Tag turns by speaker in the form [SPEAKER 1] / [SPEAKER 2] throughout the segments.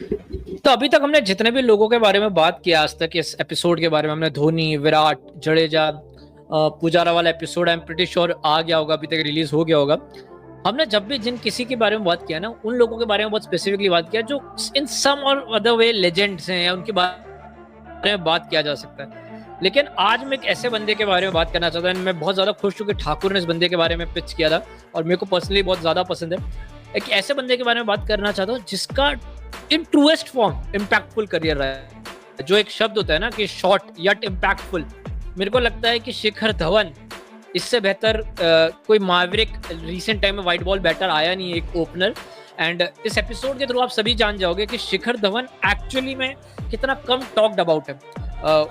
[SPEAKER 1] तो अभी तक हमने जितने भी लोगों के बारे में बात किया आज तक इस एपिसोड के बारे में, हमने धोनी, विराट, जडेजा, पुजारा वाला episode I am pretty sure आ गया होगा, अभी तक रिलीज हो गया होगा। हमने जब भी जिन किसी के बारे में बात किया ना, उन लोगों के बारे में बहुत स्पेसिफिकली बात किया जो इन सम और अदर वे लेजेंड्स हैं, या उनके बारे में बात किया जा सकता है। लेकिन आज मैं एक ऐसे बंदे के बारे में बात करना चाहता हूँ। मैं बहुत ज्यादा खुश हूँ कि ठाकुर ने इस बंदे के बारे में पिच किया था और मेरे को पर्सनली बहुत ज्यादा पसंद है। एक ऐसे बंदे के बारे में बात करना चाहता हूँ जिसका इन ट्रूएस्ट फॉर्म इम्पैक्टफुल करियर रहा है। जो एक शब्द होता है ना कि शॉर्ट यट इम्पैक्टफुल, मेरे को लगता है कि शिखर धवन इससे बेहतर कोई मैवरिक रिसेंट टाइम में व्हाइट बॉल बैटर आया नहीं है, एक ओपनर। एंड इस एपिसोड के थ्रू आप सभी जान जाओगे कि शिखर धवन एक्चुअली में कितना कम टॉक्ड अबाउट है।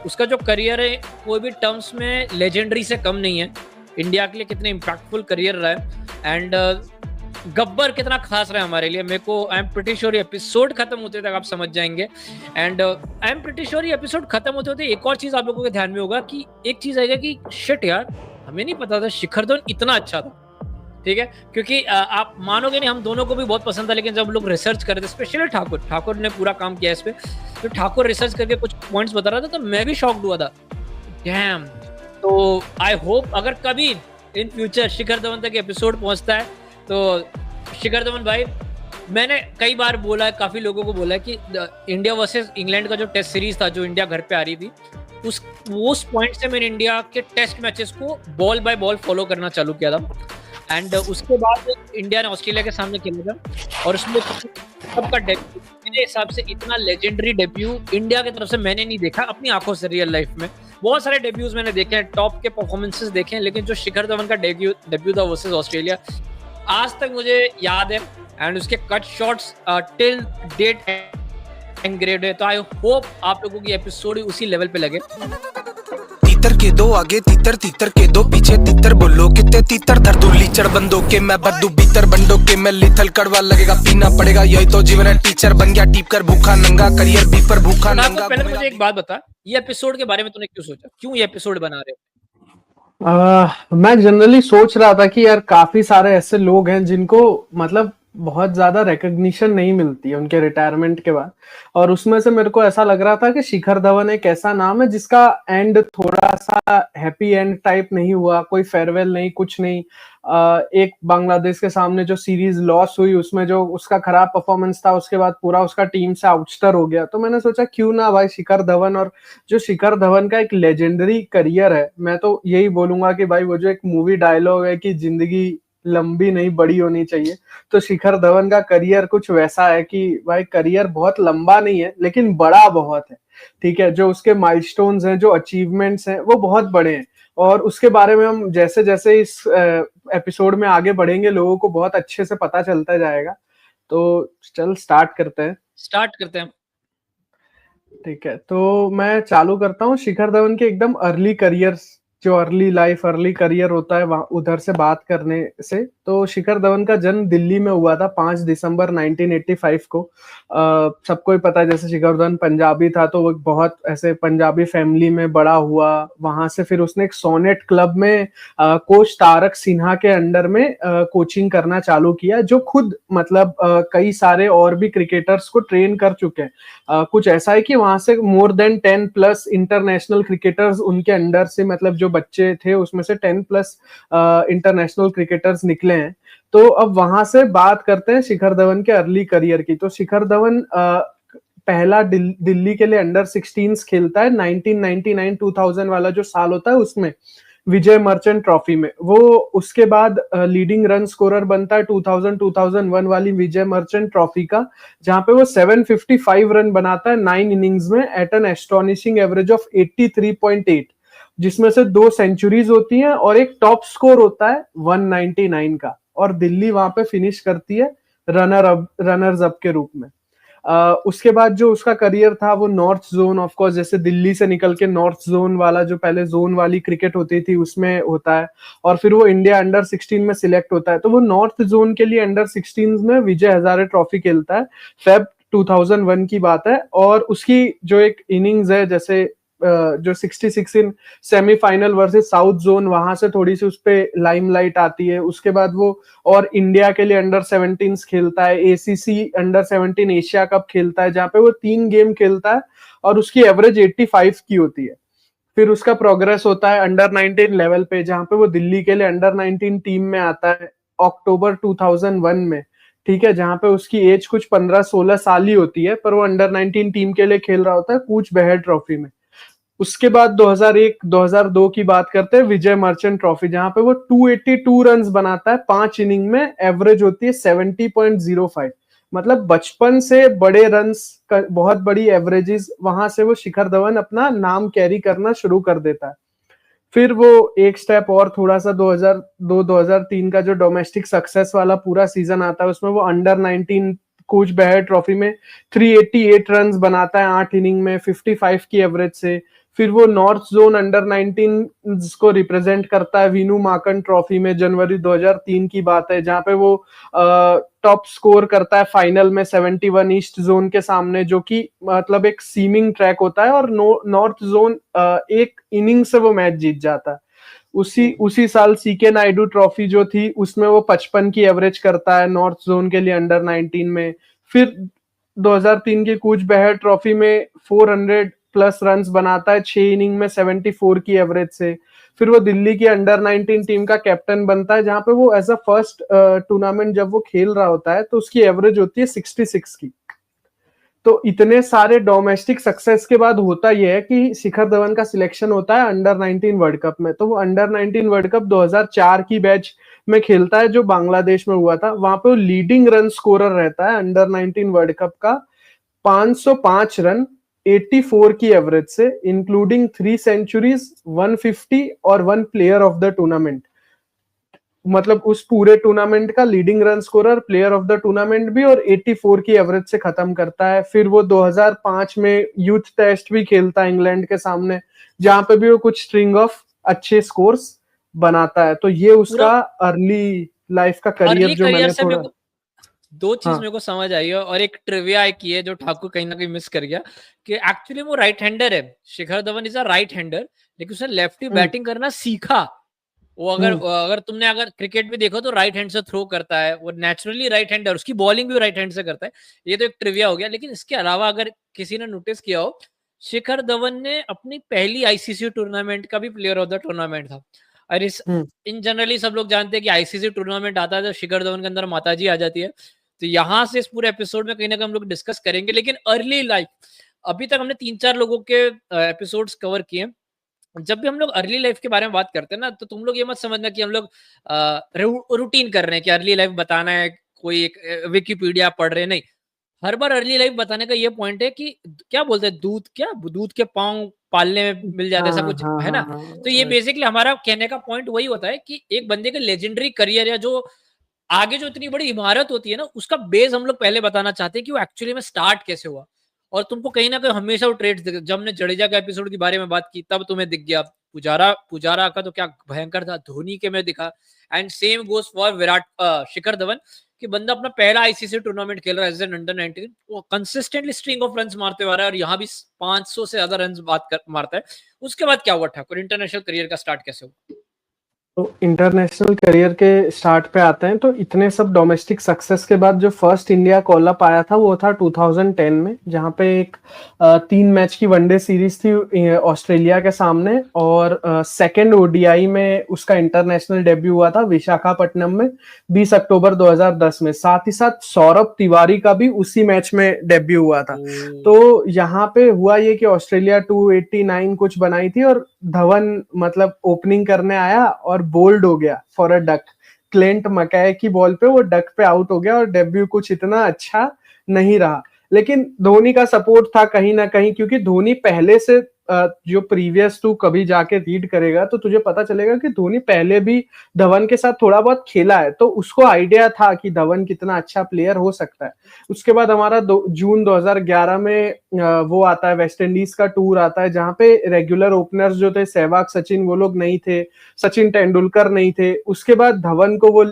[SPEAKER 1] उसका जो करियर है कोई भी टर्म्स में लेजेंडरी से कम नहीं है। इंडिया के लिए कितने इम्पैक्टफुल करियर रहा है। एंड गब्बर कितना खास रहा है हमारे लिए, मेरे को आई एम प्रीटी श्योर ये एपिसोड खत्म होते तक आप समझ जाएंगे। And I am pretty sure ये एपिसोड खत्म होते होते एक और चीज आप लोगों के ध्यान में होगा कि एक चीज आएगा कि शिट यार, हमें नहीं पता था शिखर धवन इतना अच्छा था। ठीक है, क्योंकि आप मानोगे नहीं, हम दोनों को भी बहुत पसंद था, लेकिन जब लोग रिसर्च कर रहे थे, स्पेशली ठाकुर ने पूरा काम किया इस पे, तो ठाकुर रिसर्च करके कुछ पॉइंट्स बता रहा था तो मैं भी शॉक्ड हुआ था। डैम। तो आई होप अगर कभी इन फ्यूचर शिखर धवन तक एपिसोड पहुंचता है तो शिखर धवन भाई, मैंने कई बार बोला है, काफी लोगों को बोला है कि इंडिया वर्सेस इंग्लैंड का जो टेस्ट सीरीज था जो इंडिया घर पे आ रही थी, उस पॉइंट से मैंने इंडिया के टेस्ट मैचेस को बॉल बाय बॉल फॉलो करना चालू किया था। एंड उसके बाद इंडिया ने ऑस्ट्रेलिया के सामने खेला था और उसमें सबका डेब्यू मेरे हिसाब से इतना लेजेंडरी डेब्यू इंडिया की तरफ से मैंने नहीं देखा अपनी आंखों से रियल लाइफ में। बहुत सारे डेब्यूज मैंने देखे हैं, टॉप के परफॉर्मेंसेस देखे हैं, लेकिन जो शिखर धवन का डेब्यू था वर्सेस ऑस्ट्रेलिया, आज तक मुझे याद है। एंड उसके कट शॉट्स टिल डेट एंग्रेव्ड है। तो आई होप आप लोगों की एपिसोड उसी लेवल पे लगे।
[SPEAKER 2] तीतर के दो आगे तीतर, तीतर के दो पीछे तीतर, बोलो कितने तीतर धर दो लीचड़ बंदों के, मैं भर दूं भीतर बंदों के, मैं लिथल कड़वा लगेगा पीना पड़ेगा, यही तो जीवन है। टीचर बन गया टीप कर भूखा नंगा, करियर भी पर भूखा नंगा।
[SPEAKER 1] पहले मुझे एक बात बता, ये एपिसोड के बारे में तूने क्यों सोचा, क्यों ये एपिसोड बना रहे हो?
[SPEAKER 3] मैं जनरली सोच रहा था कि यार काफी सारे ऐसे लोग हैं जिनको मतलब बहुत ज्यादा रिकग्निशन नहीं मिलती है उनके रिटायरमेंट के बाद, और उसमें से मेरे को ऐसा लग रहा था कि शिखर धवन एक ऐसा नाम है जिसका एंड थोड़ा सा हैप्पी एंड टाइप नहीं हुआ, कोई फेयरवेल नहीं, कुछ नहीं। एक बांग्लादेश के सामने जो सीरीज लॉस हुई उसमें जो उसका खराब परफॉर्मेंस था, उसके बाद पूरा उसका टीम से आउटस्टर हो गया। तो मैंने सोचा क्यों ना भाई शिखर धवन, और जो शिखर धवन का एक लेजेंडरी करियर है, मैं तो यही बोलूंगा कि भाई वो जो एक मूवी डायलॉग है कि जिंदगी लंबी नहीं बड़ी होनी चाहिए, तो शिखर धवन का करियर कुछ वैसा है कि भाई करियर बहुत लंबा नहीं है लेकिन बड़ा बहुत है। ठीक है, जो उसके माइलस्टोन्स हैं, जो अचीवमेंट्स हैं, वो बहुत बड़े हैं, और उसके बारे में हम जैसे जैसे इस एपिसोड में आगे बढ़ेंगे लोगों को बहुत अच्छे से पता चलता जाएगा। तो चल स्टार्ट करते हैं। ठीक है, तो मैं चालू करता हूँ शिखर धवन के एकदम अर्ली करियर, जो अर्ली लाइफ अर्ली करियर होता है वहां उधर से बात करने से। तो शिखर धवन का जन्म दिल्ली में हुआ था 5 दिसंबर 1985 को। सबको ही पता है, जैसे शिखर धवन पंजाबी था तो वो बहुत ऐसे पंजाबी फैमिली में बड़ा हुआ। वहां से फिर उसने एक सोनेट क्लब में कोच तारक सिन्हा के अंडर में कोचिंग करना चालू किया, जो खुद मतलब कई सारे और भी क्रिकेटर्स को ट्रेन कर चुके हैं। कुछ ऐसा है कि वहां से मोर देन 10+ इंटरनेशनल क्रिकेटर्स उनके अंडर से, मतलब जो बच्चे थे उसमें से 10+ इंटरनेशनल क्रिकेटर्स निकले हैं। तो अब वहां से बात करते हैं शिखर धवन के अर्ली करियर की। तो शिखर धवन पहला दिल्ली के लिए अंडर 16 खेलता है 1999-2000 वाला जो साल होता है उसमें, विजय मर्चेंट ट्रॉफी में। वो उसके बाद लीडिंग रन स्कोरर बनता है 2000-2001 वाली विजय मर्चेंट ट्रॉफी का, जहां पे वो 755 रन बनाता है 9 इनिंग्स में at an astonishing average of 83.8, जिसमें से 2 सेंचुरीज होती हैं और एक टॉप स्कोर होता है 199 का, और दिल्ली वहां पे फिनिश करती है रनर्स अप के रूप में। उसके बाद जो उसका करियर था वो नॉर्थ जोन, ऑफ कोर्स जैसे दिल्ली से निकल के नॉर्थ जोन वाला जो पहले जोन वाली क्रिकेट होती थी उसमें होता है, और फिर वो इंडिया अंडर 16 में सिलेक्ट होता है। तो वो नॉर्थ जोन के लिए अंडर 16 में विजय हजारे ट्रॉफी खेलता है, फेब 2001 की बात है। और उसकी जो एक इनिंग्स है, जैसे जो 66 इन सेमीफाइनल वर्सेस साउथ जोन, वहां से थोड़ी सी उस पे लाइमलाइट आती है। उसके बाद वो और इंडिया के लिए अंडर 17 खेलता है, एसीसी अंडर 17 एशिया कप खेलता है, जहां पे वो 3 गेम खेलता है और उसकी एवरेज 85 की होती है। फिर उसका प्रोग्रेस होता है अंडर 19 लेवल पे, जहां पे वो दिल्ली के लिए अंडर 19 टीम में आता है अक्टूबर 2001 में, ठीक है, जहां पे उसकी एज कुछ 15-16 साल ही होती है, पर वो अंडर 19 टीम के लिए खेल रहा होता है कूच बेहर ट्रॉफी में। उसके बाद 2001-2002 की बात करते हैं, विजय मर्चेंट ट्रॉफी, जहां पे वो 282 रन्स बनाता है 5 इनिंग में, एवरेज होती है 70.05। मतलब बचपन से बड़े रन्स का बहुत बड़ी एवरेजेस, वहां से वो शिखर धवन अपना नाम कैरी करना शुरू कर देता है। फिर वो एक स्टेप और थोड़ा सा 2002-2003 का जो डोमेस्टिक सक्सेस वाला पूरा सीजन आता है, उसमें वो अंडर 19 कूच बेहर ट्रॉफी में 388 रन्स बनाता है 8 इनिंग में 55 की एवरेज से। फिर वो नॉर्थ जोन अंडर 19 को रिप्रेजेंट करता है वीनू माकन ट्रॉफी में, जनवरी 2003 की बात है, जहां पे वो टॉप स्कोर करता है फाइनल में 71 ईस्ट जोन के सामने, जो कि मतलब एक सीमिंग ट्रैक होता है, और नॉर्थ जोन एक इनिंग से वो मैच जीत जाता है। उसी साल सीके नायडू ट्रॉफी जो थी, उसमें वो 55 की एवरेज करता है नॉर्थ जोन के लिए अंडर 19 में। फिर 2003 की कूच बेहर ट्रॉफी में 400 प्लस रन्स बनाता है 6 इनिंग में 74 की एवरेज से। फिर वो दिल्ली की अंडर 19 टीम का कैप्टन बनता है, जहां पे वो एज अ फर्स्ट टूर्नामेंट जब वो खेल रहा होता है तो उसकी एवरेज होती है 66 की। तो इतने सारे डोमेस्टिक सक्सेस के बाद होता यह है कि शिखर धवन का सिलेक्शन होता है अंडर 19 वर्ल्ड कप में। तो वो अंडर 19 वर्ल्ड कप 2004 की बैच में खेलता है, जो बांग्लादेश में हुआ था। वहां पे वो लीडिंग रन स्कोरर रहता है अंडर 19 वर्ल्ड कप का, 505 रन 84 की एवरेज से, इंक्लूडिंग 3 सेंचुरीज, 150 और 1 प्लेयर ऑफ द टूर्नामेंट। मतलब उस पूरे टूर्नामेंट का leading run scorer, player of the tournament भी, और 84 की एवरेज से खत्म करता है। फिर वो 2005 में यूथ टेस्ट भी खेलता है इंग्लैंड के सामने, जहां पे भी वो कुछ स्ट्रिंग ऑफ अच्छे स्कोर्स बनाता है। तो ये उसका अर्ली लाइफ का करियर जो मैंने थोड़ा
[SPEAKER 1] दो चीज मेरे को समझ आई है, और एक ट्रिविया एक ये जो ठाकुर कहीं ना कहीं मिस कर गया, कि एक्चुअली वो राइट हैंडर है। Shikhar Dhawan is a right hander, लेकिन उसने लेफ्टी बैटिंग करना सीखा। वो अगर तुमने क्रिकेट भी देखो तो राइट हैंड से थ्रो करता है, वो नेचुरली राइट हैंडर, उसकी बॉलिंग भी राइट हैंड से करता है। ये तो एक ट्रिविया हो गया। लेकिन इसके अलावा अगर किसी ने नोटिस किया हो, शिखर धवन ने अपनी पहली आईसीसी टूर्नामेंट का भी प्लेयर ऑफ द टूर्नामेंट था। और इन जनरली सब लोग जानते हैं कि आईसीसी टूर्नामेंट आता है तो शिखर धवन के अंदर माताजी आ जाती है। तो यहाँ से इस पूरे एपिसोड में कहीं ना कहीं हम लोग डिस्कस करेंगे। लेकिन अर्ली लाइफ, अभी तक हमने 3-4 लोगों के एपिसोड्स कवर किए। जब भी हम लोग अर्ली लाइफ के बारे में बात करते हैं ना, तो तुम लोग ये मत समझना कि हम लोग रूटीन कर रहे हैं कि अर्ली लाइफ बताना है, कोई एक विकिपीडिया पढ़ रहे हैं। नहीं, हर बार अर्ली लाइफ बताने का ये पॉइंट है कि क्या बोलते हैं, दूध के पांव पालने में मिल जाते हैं, ऐसा कुछ है ना। तो ये बेसिकली हमारा कहने का पॉइंट वही होता है कि एक बंदे का लेजेंडरी करियर, या जो आगे जो इतनी बड़ी इमारत होती है ना, उसका बेस हम लोग पहले बताना चाहते हैं कि वो एक्चुअली में स्टार्ट कैसे हुआ। और तुमको कहीं ना कहीं हमेशा वो ट्रेड्स दिखे। जब हमने जडेजा के एपिसोड के बारे में बात की तब तुम्हें दिख गया, पुजारा का तो क्या भयंकर था, धोनी के में दिखा। एंड सेम गोस फॉर शिखर धवन, कि बंदा अपना पहला आईसीसी टूर्नामेंट खेल रहा है एज एन अंडर 19, वो कंसिस्टेंटली स्ट्रिंग ऑफ रन्स मारते हुआ रहा है, और यहाँ भी 500 से ज्यादा रन्स मारता है। उसके बाद क्या हुआ ठाकुर, इंटरनेशनल करियर का स्टार्ट कैसे हुआ?
[SPEAKER 3] तो इंटरनेशनल करियर के स्टार्ट पे आते हैं। तो इतने सब डोमेस्टिक सक्सेस के बाद जो फर्स्ट इंडिया कॉल अप आया था वो था 2010 में, जहां पे एक 3 मैच की वनडे सीरीज थी ऑस्ट्रेलिया के सामने, और सेकंड ओडीआई में उसका इंटरनेशनल डेब्यू हुआ था विशाखापट्टनम में 20 अक्टूबर 2010 में। साथ ही साथ सौरभ तिवारी का भी उसी मैच में डेब्यू हुआ था। तो यहाँ पे हुआ ये कि ऑस्ट्रेलिया 289 कुछ बनाई थी, और धवन मतलब ओपनिंग करने आया और बोल्ड हो गया फॉर अ डक। क्लेंट मकैय की बॉल पे वो डक पे आउट हो गया, और डेब्यू कुछ इतना अच्छा नहीं रहा। लेकिन धोनी का सपोर्ट था कहीं ना कहीं, क्योंकि धोनी पहले से जो प्रीवियस तू कभी जाके रीड करेगा तो तुझे पता चलेगा कि धोनी पहले भी धवन के साथ थोड़ा बहुत खेला है, तो उसको आइडिया था कि धवन कितना अच्छा प्लेयर हो सकता है। उसके बाद हमारा जून 2011 में वो आता है, वेस्ट इंडीज का टूर आता है, जहां पे रेगुलर ओपनर्स जो थे सहवाग, सचिन, वो लोग नहीं थे, सचिन तेंदुलकर नहीं थे। उसके बाद धवन को वो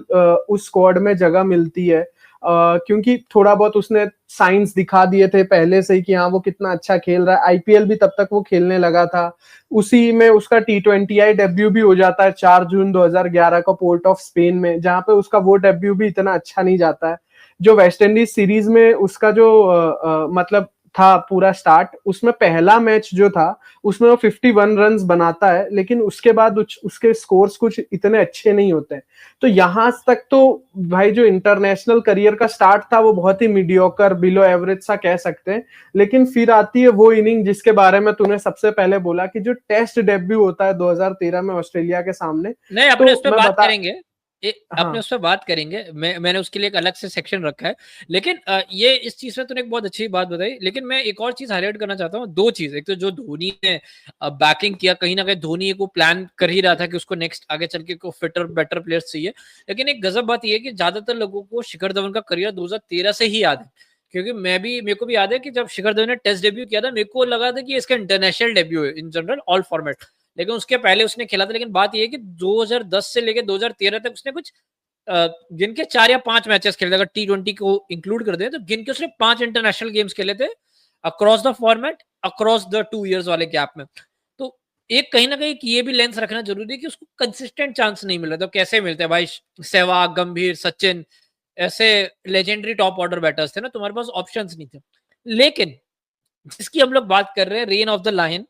[SPEAKER 3] उस स्क्वाड में जगह मिलती है। क्योंकि थोड़ा बहुत उसने साइंस दिखा दिए थे पहले से ही कि हाँ वो कितना अच्छा खेल रहा है। आईपीएल भी तब तक वो खेलने लगा था, उसी में उसका T20I डेब्यू भी हो जाता है 4 जून 2011 को पोर्ट ऑफ स्पेन में, जहां पे उसका वो डेब्यू भी इतना अच्छा नहीं जाता है। जो वेस्ट इंडीज सीरीज में उसका जो मतलब था पूरा स्टार्ट, उसमें पहला मैच जो था उसमें वो 51 रन्स बनाता है, लेकिन उसके बाद उसके स्कोर्स कुछ इतने अच्छे नहीं होते हैं। तो यहां तक तो भाई जो इंटरनेशनल करियर का स्टार्ट था वो बहुत ही मीडियोकर बिलो एवरेज सा कह सकते हैं। लेकिन फिर आती है वो इनिंग जिसके बारे में तूने सबसे पहले बोला कि जो टेस्ट डेब्यू होता है 2013 में ऑस्ट्रेलिया के सामने।
[SPEAKER 1] नहीं, अपने उस
[SPEAKER 3] तो
[SPEAKER 1] पर
[SPEAKER 3] मैं
[SPEAKER 1] बात
[SPEAKER 3] बता
[SPEAKER 1] करेंगे। अपने
[SPEAKER 3] हाँ
[SPEAKER 1] उस पर बात करेंगे। मैंने उसके लिए एक अलग से सेक्शन रखा है। लेकिन ये इस चीज में तूने एक बहुत अच्छी बात बताई। लेकिन मैं एक और चीज हाईलाइट करना चाहता हूँ, दो चीज। एक तो जो धोनी ने बैकिंग किया, कहीं ना कहीं धोनी को प्लान कर ही रहा था कि उसको नेक्स्ट आगे चल के को फिटर बेटर प्लेयर्स चाहिए। लेकिन एक गजब बात यह है कि ज्यादातर लोगों को शिखर धवन का करियर 2013 से ही याद है, क्योंकि मेरे को भी याद है कि जब शिखर धवन ने टेस्ट डेब्यू किया था, मेरे को लगा था कि इसका इंटरनेशनल डेब्यू है इन जनरल ऑल फॉर्मेट। लेकिन उसके पहले उसने खेला था। लेकिन बात यह है कि 2010 से लेकर 2013 तक उसने कुछ गिन के 4 या 5 मैचेस खेले थे, अगर T20 को इंक्लूड कर दें तो गिन के उसने 5 इंटरनेशनल गेम्स खेले थे across the format, across the 2 years वाले गैप में। तो एक कहीं ना कहीं ये भी लेंस रखना जरूरी है कि उसको कंसिस्टेंट चांस नहीं मिल रहा। तो कैसे मिलते हैं भाई? सहवाग, गंभीर, सचिन ऐसे लेजेंडरी टॉप ऑर्डर बैटर्स थे ना, तुम्हारे पास ऑप्शंस नहीं थे। लेकिन जिसकी हम लोग बात कर रहे हैं, रेन ऑफ द लायन,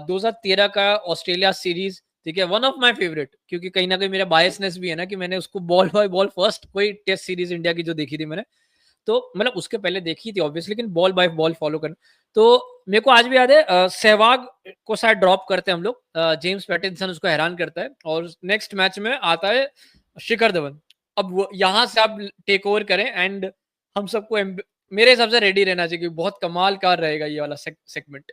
[SPEAKER 1] 2013 का ऑस्ट्रेलिया सीरीज, ठीक है, वन ऑफ माय फेवरेट। क्योंकि कहीं ना कहीं मेरा बायसनेस भी है ना कि मैंने उसको बॉल बाय बॉल फर्स्ट कोई टेस्ट सीरीज इंडिया की जो देखी थी मैंने, तो मतलब उसके पहले देखी थी ऑब्वियसली, लेकिन बॉल बाय बॉल फॉलो करना। तो मेरे को आज भी याद है, सहवाग को शायद ड्रॉप करते हैं हम लोग, जेम्स पैटिंसन उसको हैरान करता है और नेक्स्ट मैच में आता है शिखर धवन। अब यहां से आप टेक ओवर करें एंड हम सबको मेरे हिसाब से रेडी रहना चाहिए, बहुत कमाल का रहेगा ये वाला सेगमेंट।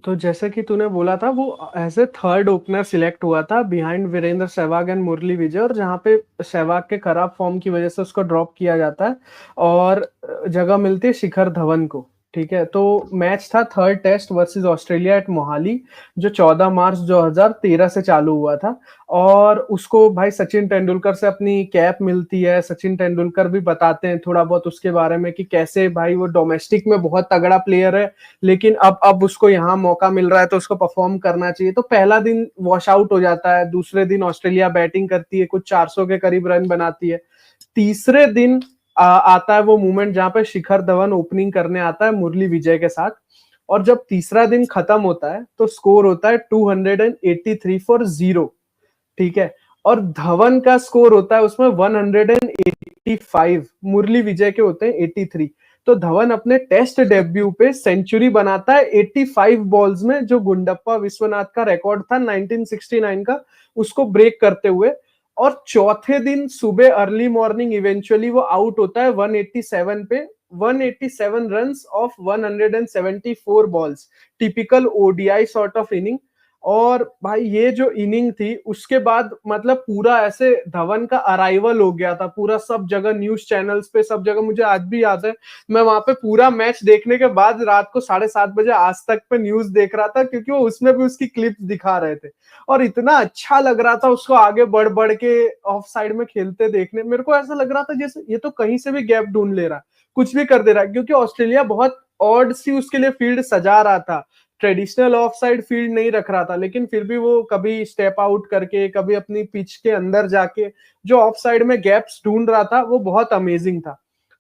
[SPEAKER 3] तो जैसे कि तूने बोला था वो as a third opener select हुआ था बिहाइंड वीरेंद्र सहवाग एंड मुरली विजय, और जहाँ पे सहवाग के खराब फॉर्म की वजह से उसको ड्रॉप किया जाता है और जगह मिलती है शिखर धवन को। ठीक है, तो मैच था third test versus Australia at Mohali, जो 14 मार्च 2013 से चालू हुआ था। और उसको भाई सचिन तेंदुलकर से अपनी कैप मिलती है। सचिन तेंदुलकर भी बताते हैं थोड़ा बहुत उसके बारे में कि कैसे भाई वो डोमेस्टिक में बहुत तगड़ा प्लेयर है, लेकिन अब उसको यहाँ मौका मिल रहा है तो उसको परफॉर्म करना चाहिए। तो पहला दिन वॉश आउट हो जाता है, दूसरे दिन ऑस्ट्रेलिया बैटिंग करती है, कुछ 400 के करीब रन बनाती है। तीसरे दिन आता है वो मूवमेंट जहां पे शिखर धवन ओपनिंग करने आता है मुरली विजय के साथ, और जब तीसरा दिन खत्म होता है तो स्कोर होता है 283 फॉर 0। ठीक है, और धवन का स्कोर होता है उसमें 185, मुरली विजय के होते हैं 83। तो धवन अपने टेस्ट डेब्यू पे सेंचुरी बनाता है 85 बॉल्स में, जो गुंडप्पा विश्वनाथ का रिकॉर्ड था 1969 का, उसको ब्रेक करते हुए। और चौथे दिन सुबह अर्ली मॉर्निंग इवेंचुअली वो आउट होता है 187 पे, 187 runs off 174 balls, typical ODI sort of inning. और भाई ये जो इनिंग थी उसके बाद मतलब पूरा ऐसे धवन का अराइवल हो गया था पूरा, सब जगह न्यूज चैनल्स पे, सब जगह। मुझे आज भी याद है मैं वहां पे पूरा मैच देखने के बाद रात को 7:30 बजे आज तक पे न्यूज देख रहा था, क्योंकि वो उसमें भी उसकी क्लिप्स दिखा रहे थे और इतना अच्छा लग रहा था उसको आगे बढ़ बढ़ के ऑफ साइड में खेलते देखने। मेरे को ऐसा लग रहा था जैसे ये तो कहीं से भी गैप ढूंढ ले रहा, कुछ भी कर दे रहा है, क्योंकि ऑस्ट्रेलिया बहुत ऑड सी उसके लिए फील्ड सजा रहा था, ट्रेडिशनल ऑफ साइड फील्ड नहीं रख रहा था, लेकिन फिर भी वो कभी स्टेप आउट करके, कभी अपनी पिच के अंदर जाके जो ऑफ साइड में गैप्स ढूंढ रहा था, वो बहुत अमेजिंग था।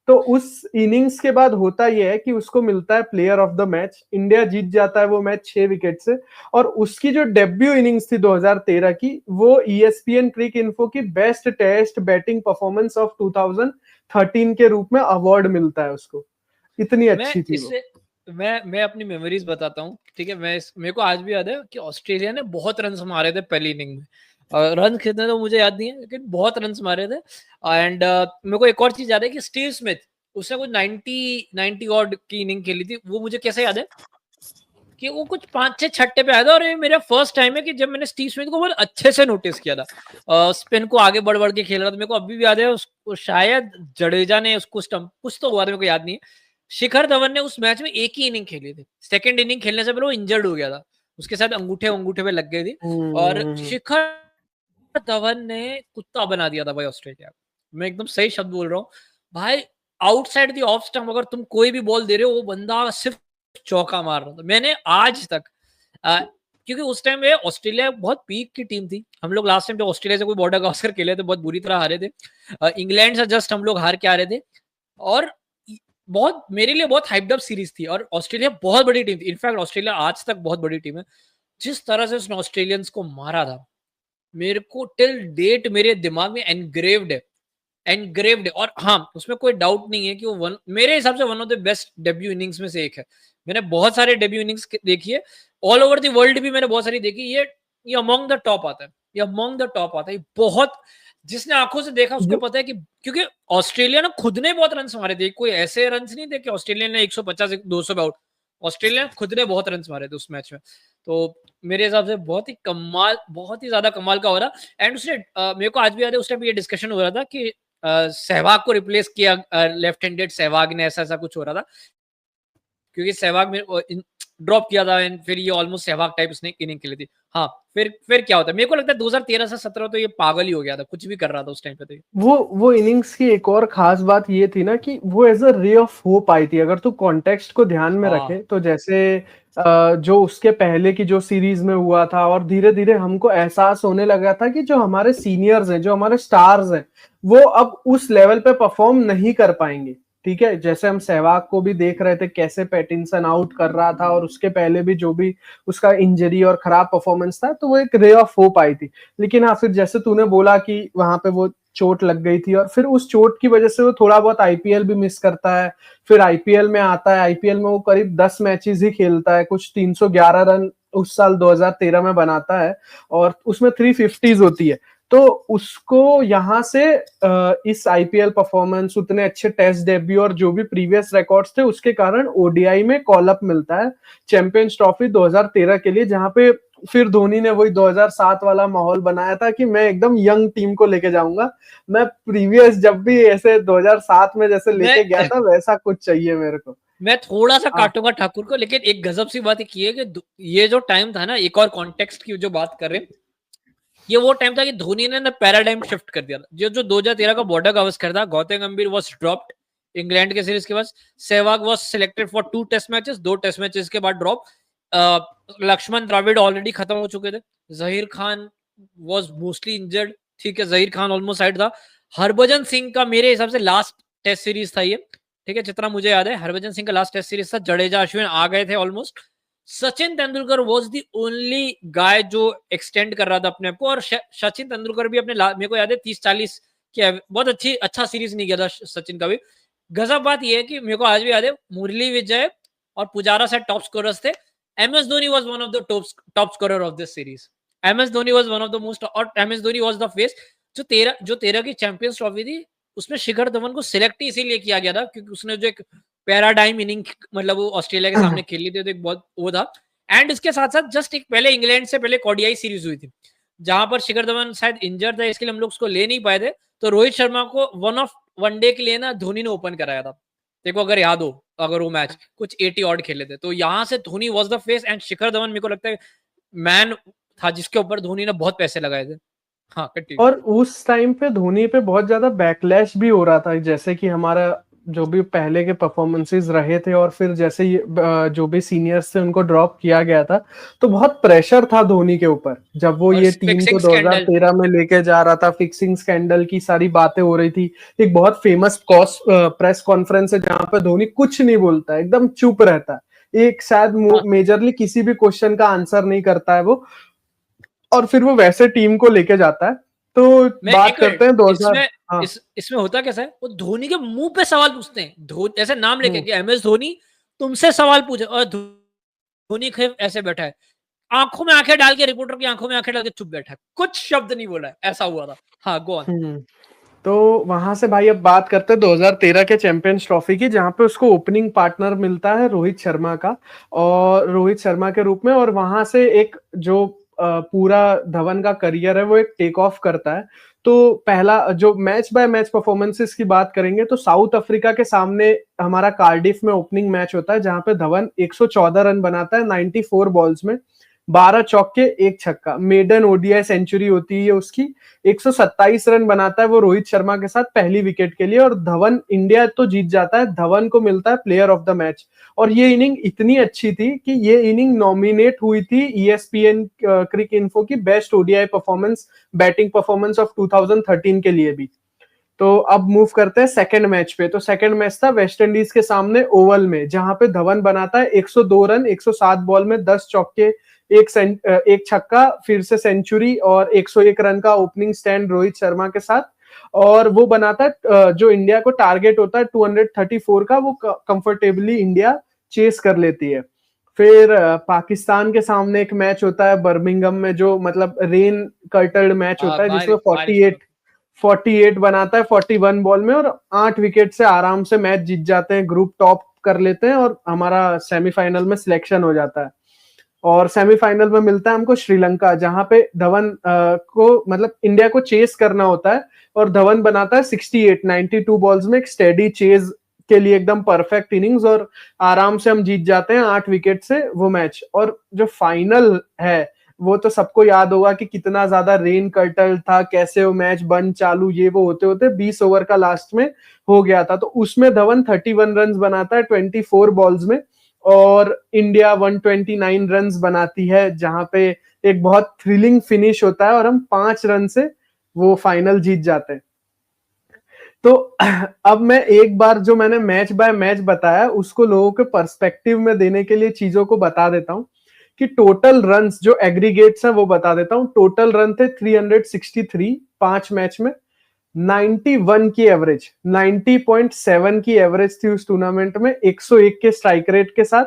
[SPEAKER 3] तो उस इनिंग्स के बाद होता यह है कि उसको मिलता है player of the match, India जीत जाता है वो मैच 6 विकेट से। और उसकी जो डेब्यू इनिंग्स थी 2013 की, वो ESPN क्रिक इन्फो की best test batting performance of 2013 के रूप में अवार्ड मिलता है उसको, इतनी अच्छी थी वो।
[SPEAKER 1] मैं अपनी मेमोरीज बताता हूँ, ठीक है। मेरे को आज भी याद है कि ऑस्ट्रेलिया ने बहुत रन मारे थे पहली इनिंग में। रन कितने तो मुझे याद नहीं है, लेकिन बहुत रन मारे थे। एंड मेरे को एक और चीज याद है कि स्टीव स्मिथ, उसने कुछ 90 ऑड की इनिंग खेली थी। वो मुझे कैसे याद है कि वो कुछ 5-6 छट्टे पे आया था, और ये मेरा फर्स्ट टाइम है कि जब मैंने स्टीव स्मिथ को बहुत अच्छे से नोटिस किया था। स्पिन को आगे बढ़ बढ़ के खेल रहा था। मेरे को अभी भी याद है उसको शायद जडेजा ने उसको स्टंप, कुछ तो हुआ था, मेरे को याद नहीं है। शिखर धवन ने उस मैच में एक ही इनिंग खेली थी। सेकंड इनिंग खेलने से पहले वो इंजर्ड हो गया था, उसके साथ अंगूठे पे लग गई थी, और शिखर धवन ने कुत्ता बना दिया था भाई ऑस्ट्रेलिया। मैं एकदम सही शब्द बोल रहा हूँ भाई। आउटसाइड द ऑफ स्टंप अगर तुम कोई भी बॉल दे रहे हो, वो बंदा सिर्फ चौका मार रहा था। मैंने आज तक क्योंकि उस टाइम में ऑस्ट्रेलिया बहुत पीक की टीम थी। हम लोग लास्ट टाइम जब ऑस्ट्रेलिया से कोई बॉर्डर गावस्कर खेले थे, बहुत बुरी तरह हारे थे। इंग्लैंड से जस्ट हम लोग हार के आ रहे थे, और बहुत मेरे लिए बहुत हाइप्ड अप सीरीज थी, और ऑस्ट्रेलिया बहुत बड़ी टीम थी। इनफैक्ट ऑस्ट्रेलिया आज तक बहुत बड़ी टीम है। जिस तरह से उसने ऑस्ट्रेलियंस को मारा था, मेरे को टिल डेट मेरे दिमाग में एनग्रेव्ड है, एनग्रेव्ड है। और हाँ, उसमें कोई डाउट नहीं है कि वो मेरे हिसाब से one of the best debut innings में से एक है। मैंने बहुत सारे डेब्यू इनिंग्स देखी है, ऑल ओवर द वर्ल्ड भी मैंने बहुत सारी देखी। ये अमंग द टॉप आता है, ये अमंग द टॉप आता है। बहुत, जिसने आंखों से देखा उसको पता है कि क्योंकि ऑस्ट्रेलिया ने खुद ने बहुत रन मारे थे, कोई ऐसे रन नहीं थे कि ऑस्ट्रेलिया ने 150 200 पे आउट, ऑस्ट्रेलिया ने खुद ने बहुत रन मारे थे उस मैच में। तो मेरे हिसाब से बहुत ही कमाल, बहुत ही ज्यादा कमाल का हो रहा। एंड उसने मेरे को आज भी याद है, उस टाइम ये डिस्कशन हो रहा था कि सहवाग को रिप्लेस किया लेफ्ट हैंडेड सहवाग ने, ऐसा कुछ हो रहा था, क्योंकि सहवाग में ड्रॉप किया था, एंड फिर ये ऑलमोस्ट सहवाग टाइप उसने इनिंग खेली थी। हाँ, फिर क्या होता है, मेरे को लगता है 2013 से 17 तो ये पागल ही हो गया था, कुछ भी कर रहा था उस टाइम पे। तो
[SPEAKER 3] वो इनिंग्स की एक और खास बात ये थी ना कि वो as a ray of hope I थी। अगर तू कॉन्टेक्स्ट को ध्यान में रखे तो जैसे जो उसके पहले की जो सीरीज में हुआ था, और धीरे धीरे हमको एहसास होने लगा था कि जो हमारे सीनियर्स हैं, जो हमारे स्टार्स हैं, वो अब उस लेवल पे परफॉर्म नहीं कर पाएंगे। ठीक है, जैसे हम सहवाग को भी देख रहे थे कैसे पैटिंसन आउट कर रहा था, और उसके पहले भी जो भी उसका इंजरी और खराब परफॉर्मेंस था, तो वो एक रे ऑफ होप आई थी। लेकिन हाँ, फिर जैसे तूने बोला कि वहां पे वो चोट लग गई थी, और फिर उस चोट की वजह से वो थोड़ा बहुत आईपीएल भी मिस करता है। फिर आईपीएल में आता है, आईपीएल में वो करीब 10 मैचेस ही खेलता है, कुछ 311 रन उस साल 2013 में बनाता है, और उसमें 350s होती है। तो उसको यहाँ से इस आईपीएल परफॉर्मेंस, उतने अच्छे टेस्ट डेब्यू और जो भी प्रीवियस रिकॉर्ड्स थे, उसके कारण ओडीआई में कॉल अप मिलता है चैंपियंस ट्रॉफी 2013 के लिए, जहां पे फिर धोनी ने वही 2007 वाला माहौल बनाया था कि मैं एकदम यंग टीम को लेके जाऊंगा। मैं प्रीवियस जब भी ऐसे 2007 में जैसे लेके गया था, वैसा कुछ चाहिए मेरे को।
[SPEAKER 1] मैं थोड़ा सा काटूंगा ठाकुर को, लेकिन एक गजब सी बात ये है कि ये जो टाइम था ना, एक और कॉन्टेक्स्ट की जो बात कर रहे हैं, ये वो टाइम था कि धोनी ने पैराडाइम शिफ्ट कर दिया था। जो 2013 का बॉर्डर गावस्कर था, Gautam Gambhir was dropped England के सीरीज के बाद, Sehwag was selected for 2 test matches, 2 test matches के बाद ड्रॉप। लक्ष्मण द्रविड़ ऑलरेडी खत्म हो चुके थे, Zaheer Khan was mostly injured, ठीक है, जहीर खान ऑलमोस्ट साइड था। हरभजन सिंह का मेरे हिसाब से लास्ट टेस्ट सीरीज था ये, ठीक है, जितना मुझे याद है हरभजन सिंह का लास्ट टेस्ट सीरीज था। जडेजा अश्विन आ गए थे almost. Sachin Tendulkar was the only guy जो एक्सटेंड कर रहा था अपने आप को, और सचिन तेंदुलकर भी अपने मेरे को याद है 30-40 की बहुत अच्छा सीरीज नहीं गया था सचिन का भी। गजब बात यह है कि मेरे को आज भी याद है, मुरली विजय और पुजारा से टॉप स्कोरर्स थे। MS Dhoni was one of the top scorer of this series. MS Dhoni was one of the most, और MS Dhoni was the face. जो 13 की चैंपियंस ट्रॉफी थी, उसमें शिखर धवन को सिलेक्ट ही इसीलिए किया गया था क्योंकि उसने जो एक पैराडाइम इनिंग मतलब वो ऑस्ट्रेलिया के सामने खेली थी, तो एक बहुत वो था। एंड इसके साथ साथ जस्ट एक पहले इंग्लैंड से पहले ओडीआई सीरीज हुई थी, जहां पर शिखर धवन शायद इंजर्ड था, इसके लिए हम लोग उसको ले नहीं पाए थे। तो रोहित शर्मा को वनडे के लिए ना धोनी ने ओपन कराया था, देखो अगर याद हो, अगर वो मैच कुछ 80 ऑड खेले थे, तो यहाँ से Dhoni was the face, and Shikhar Dhawan मेरे को लगता है मैन था जिसके ऊपर धोनी ने बहुत पैसे लगाए थे। हाँ,
[SPEAKER 3] और उस टाइम पे धोनी पे बहुत ज्यादा बैकलैश भी हो रहा था, जैसे कि हमारा जो भी पहले के परफॉर्मेंसेस रहे थे, और फिर जैसे जो भी सीनियर्स थे उनको ड्रॉप किया गया था, तो बहुत प्रेशर था धोनी के ऊपर जब वो ये टीम को 2013 में लेके जा रहा था। फिक्सिंग स्कैंडल की सारी बातें हो रही थी। एक बहुत फेमस प्रेस कॉन्फ्रेंस है जहां पर धोनी कुछ नहीं बोलता है, एकदम चुप रहता है, एक शायद मेजरली किसी भी क्वेश्चन का आंसर नहीं करता है वो, और फिर वो वैसे टीम को लेके जाता है। तो बात करते हैं 2000।
[SPEAKER 1] इसमें होता कैसा है, वो धोनी के मुंह पे सवाल पूछते हैं, ऐसे नाम लेके कि एमएस धोनी तुमसे सवाल पूछे, और धोनी ऐसे बैठा है, आंखों में आंखें डाल के, रिपोर्टर की आंखों में आंखें डाल के चुप बैठा है, कुछ शब्द नहीं बोला है, ऐसा हुआ था। हाँ, गो ऑन।
[SPEAKER 3] तो वहां से भाई अब बात करते हैं 2013 के चैंपियंस ट्रॉफी की, जहां पे उसको ओपनिंग पार्टनर मिलता है रोहित शर्मा का, और रोहित शर्मा के रूप में, और वहां से एक जो पूरा धवन का करियर है वो एक टेक ऑफ करता है। तो पहला जो मैच बाय मैच परफॉर्मेंसेस की बात करेंगे, तो साउथ अफ्रीका के सामने हमारा कार्डिफ में ओपनिंग मैच होता है, जहां पे धवन 114 रन बनाता है 94 बॉल्स में। 12 चौके 1 छक्का, मेडन ओडीआई सेंचुरी होती है उसकी। 127 रन बनाता है वो रोहित शर्मा के साथ पहली विकेट के लिए, और धवन, इंडिया तो जीत जाता है, धवन को मिलता है प्लेयर ऑफ द मैच। और ये इनिंग इतनी अच्छी थी कि ये इनिंग नॉमिनेट हुई थी ESPN क्रिक इन्फो की best ODI performance, batting performance of 2013 के लिए भी। तो अब मूव करते हैं सेकंड मैच पे। तो सेकंड मैच था वेस्ट इंडीज के सामने ओवल में, जहां पे धवन बनाता है 102 रन 107 बॉल में, 10 चौके, एक छक्का, फिर से सेंचुरी, और 101 रन का ओपनिंग स्टैंड रोहित शर्मा के साथ। और वो बनाता है जो इंडिया को टारगेट होता है 234 का, वो कंफर्टेबली इंडिया चेस कर लेती है। फिर पाकिस्तान के सामने एक मैच होता है बर्मिंघम में, जो मतलब रेन कर्टल्ड मैच होता है, जिसमें 48 बनाता है 41 बॉल में, और 8 विकेट से आराम से मैच जीत जाते हैं, ग्रुप टॉप कर लेते हैं, और हमारा सेमीफाइनल में सिलेक्शन हो जाता है। और सेमीफाइनल में मिलता है हमको श्रीलंका, जहां पे धवन को मतलब इंडिया को चेस करना होता है, और धवन बनाता है 68 92 बॉल्स में एक स्टेडी चेज के लिए एकदम परफेक्ट इनिंग्स, और आराम से हम जीत जाते हैं 8 विकेट से वो मैच। और जो फाइनल है वो तो सबको याद होगा कि कितना ज्यादा रेन कर्टल था, कैसे वो मैच बंद चालू ये वो होते होते 20 ओवर का लास्ट में हो गया था। तो उसमें धवन 31 रन बनाता है 24 बॉल्स में, और इंडिया 129 रन बनाती है, जहां पे एक बहुत थ्रिलिंग फिनिश होता है, और हम 5 रन से वो फाइनल जीत जाते हैं। तो अब मैं एक बार जो मैंने मैच बाय मैच बताया उसको लोगों के पर्सपेक्टिव में देने के लिए चीजों को बता देता हूं कि टोटल रन्स जो एग्रीगेट्स है वो बता देता हूं। टोटल रन थे 363 5 मैच में, 91 की एवरेज, 90.7 की एवरेज थी उस टूर्नामेंट में, 101 के स्ट्राइक रेट के साथ,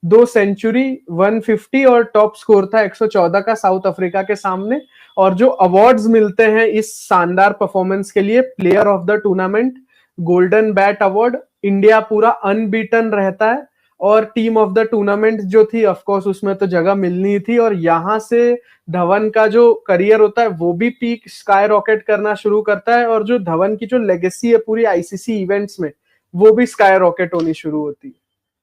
[SPEAKER 3] 2 सेंचुरी, 150, और टॉप स्कोर था 114 का साउथ अफ्रीका के सामने। और जो अवार्ड्स मिलते हैं इस शानदार परफॉर्मेंस के लिए, player of the tournament, golden bat award, India पूरा अनबीटन रहता है, और टीम ऑफ द टूर्नामेंट जो थी ऑफ कोर्स उसमें तो जगह मिलनी थी। और यहां से धवन का जो करियर होता है वो भी पीक स्काई रॉकेट करना शुरू करता है, और जो धवन की जो लेगेसी है पूरी आईसीसी इवेंट्स में वो भी स्काई रॉकेट होनी शुरू होती है।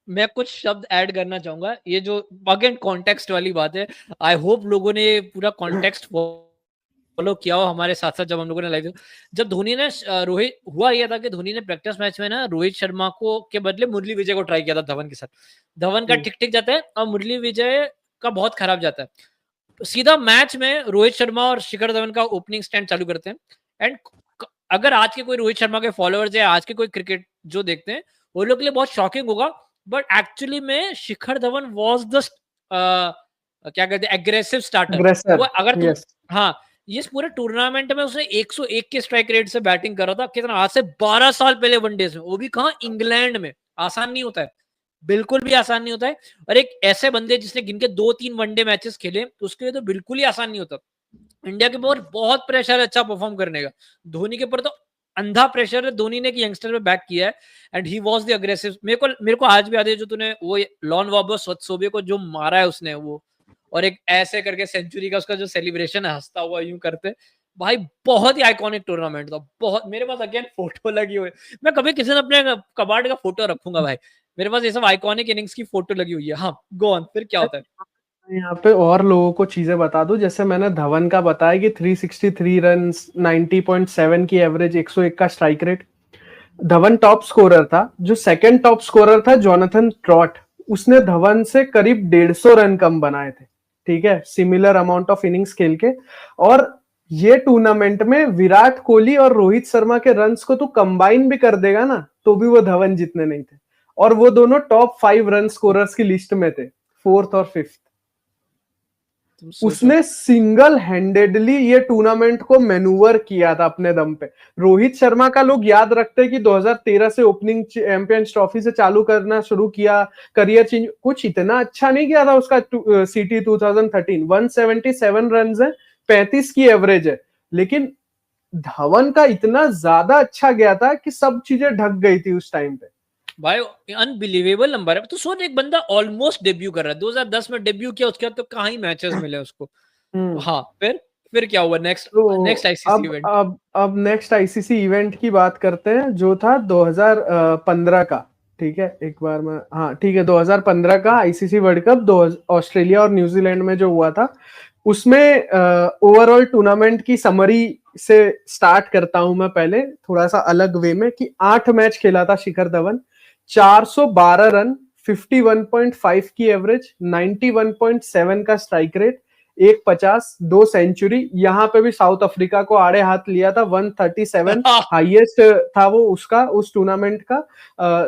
[SPEAKER 1] मैं कुछ शब्द ऐड करना चाहूंगा, ये जो अगेन कॉन्टेक्स्ट वाली बात है, आई होप लोगों ने पूरा कॉन्टेक्स्ट फॉलो किया हो हमारे साथ साथ। जब हम लोगों ने लाइव, जब धोनी ने रोहित, हुआ यह था कि धोनी ने प्रैक्टिस मैच में ना रोहित शर्मा को के बदले मुरली विजय को ट्राई किया था धवन के साथ। धवन का ठीक ठीक जाता है और मुरली विजय का बहुत खराब जाता है। सीधा मैच में रोहित शर्मा और शिखर धवन का ओपनिंग स्टैंड चालू करते हैं। एंड अगर आज के कोई रोहित शर्मा के फॉलोअर्स या आज के कोई क्रिकेट जो देखते हैं वो लोग के लिए बहुत शॉकिंग होगा, बट एक्चुअली में शिखर धवन वाज द क्या कहते हैं एग्रेसिव स्टार्टर। वो अगर तुम हाँ, इस पूरे टूर्नामेंट में उसने 101 के स्ट्राइक रेट से बैटिंग कर रहा था, कितना आज से 12 साल पहले वनडेज में, वो भी कहां, इंग्लैंड में। आसान नहीं होता है, बिल्कुल भी आसान नहीं होता है। और एक ऐसे बंदे जिसने गिनके 2-3 वनडे मैचेस खेले तो उसके लिए तो बिल्कुल ही आसान नहीं होता। इंडिया के ऊपर बहुत प्रेशर है अच्छा परफॉर्म करने का, धोनी के ऊपर तो अंधा प्रेशर है। धोनी ने कि यंगस्टर में बैक किया है and he was the aggressive. मेरे को आज भी याद है जो तूने वो लॉन वॉबर सोबे को जो मारा है उसने, वो और एक ऐसे करके सेंचुरी का उसका जो सेलिब्रेशन है हंसता हुआ यूं करते, भाई बहुत ही आइकॉनिक टूर्नामेंट था। बहुत, मेरे पास अगेन फोटो लगी हुई, मैं कभी किसी ने अपने कबाड़ का फोटो रखूंगा भाई, मेरे पास ये सब आइकॉनिक इनिंग्स की फोटो लगी हुई है। हाँ गो ऑन, फिर क्या होता है?
[SPEAKER 3] यहाँ पे और लोगों को चीजें बता दूं, जैसे मैंने धवन का बताया कि 363 रन, 90.7 की एवरेज, 101 का strike rate, Dhawan top scorer था। जो सेकंड टॉप स्कोरर था जोनाथन ट्रॉट, उसने धवन से करीब 150 रन कम बनाए थे, ठीक है, सिमिलर अमाउंट ऑफ इनिंग्स खेल के। और ये टूर्नामेंट में विराट कोहली और रोहित शर्मा के रन्स को तू कंबाइन भी कर देगा ना तो भी वो धवन जितने नहीं थे, और वो दोनों टॉप 5 रन स्कोरर्स की लिस्ट में थे, 4th और 5th। उसने सिंगल हैंडेडली ये टूर्नामेंट को मैन्यूवर किया था अपने दम पे। रोहित शर्मा का लोग याद रखते हैं कि 2013 से ओपनिंग चैंपियंस ट्रॉफी से चालू करना शुरू किया, करियर चेंज, कुछ इतना अच्छा नहीं किया था उसका। सीटी 2013 177 रन है, 35 की एवरेज है, लेकिन धवन का इतना ज्यादा अच्छा गया था कि सब चीजें ढक गई थी उस टाइम पे।
[SPEAKER 1] भाई अनबिलीवेबल नंबर है। तो सोच, एक बंदा ऑलमोस्ट डेब्यू कर रहा है, 2010 में डेब्यू किया, उसके बाद तो कहाँ ही मैचेस मिले उसको। हाँ, फिर क्या हुआ नेक्स्ट आईसीसी इवेंट?
[SPEAKER 3] अब नेक्स्ट आईसीसी इवेंट की बात करते हैं जो था 2015 का, ठीक है, एक बार मैं, हाँ ठीक है, 2015 का आईसीसी वर्ल्ड कप दो ऑस्ट्रेलिया और न्यूजीलैंड में जो हुआ था, उसमें ओवरऑल टूर्नामेंट की समरी से स्टार्ट करता हूं मैं पहले थोड़ा सा अलग वे में, कि 8 मैच खेला था शिखर धवन, 412 रन, 51.5 की एवरेज, 91.7 का स्ट्राइक रेट, 150, 2 सेंचुरी, यहाँ पे भी साउथ अफ्रीका को आड़े हाथ लिया था, 137 हाईएस्ट था वो उसका, उस टूर्नामेंट का,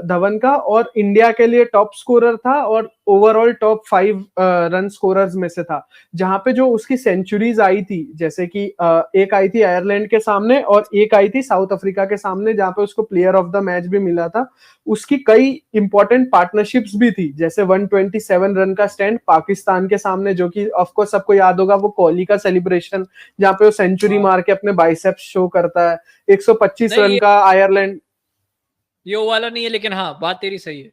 [SPEAKER 3] धवन का, और इंडिया के लिए टॉप स्कोरर था और ओवरऑल टॉप 5 रन स्कोरर्स में से था। जहां पे जो उसकी सेंचुरीज आई थी, जैसे कि एक आई थी आयरलैंड के सामने और एक आई थी साउथ अफ्रीका के सामने, जहां पे उसको प्लेयर ऑफ द मैच भी मिला था। उसकी कई इंपॉर्टेंट पार्टनरशिप्स भी थी, जैसे 127 रन का स्टैंड पाकिस्तान के सामने, जो कि ऑफकोर्स सबको याद होगा वो कोहली का सेलिब्रेशन, जहां पे वो सेंचुरी मार के अपने बाइसेप्स शो करता है। 125 रन का आयरलैंड,
[SPEAKER 1] ये वो वाला नहीं है, लेकिन हाँ बात तेरी सही है।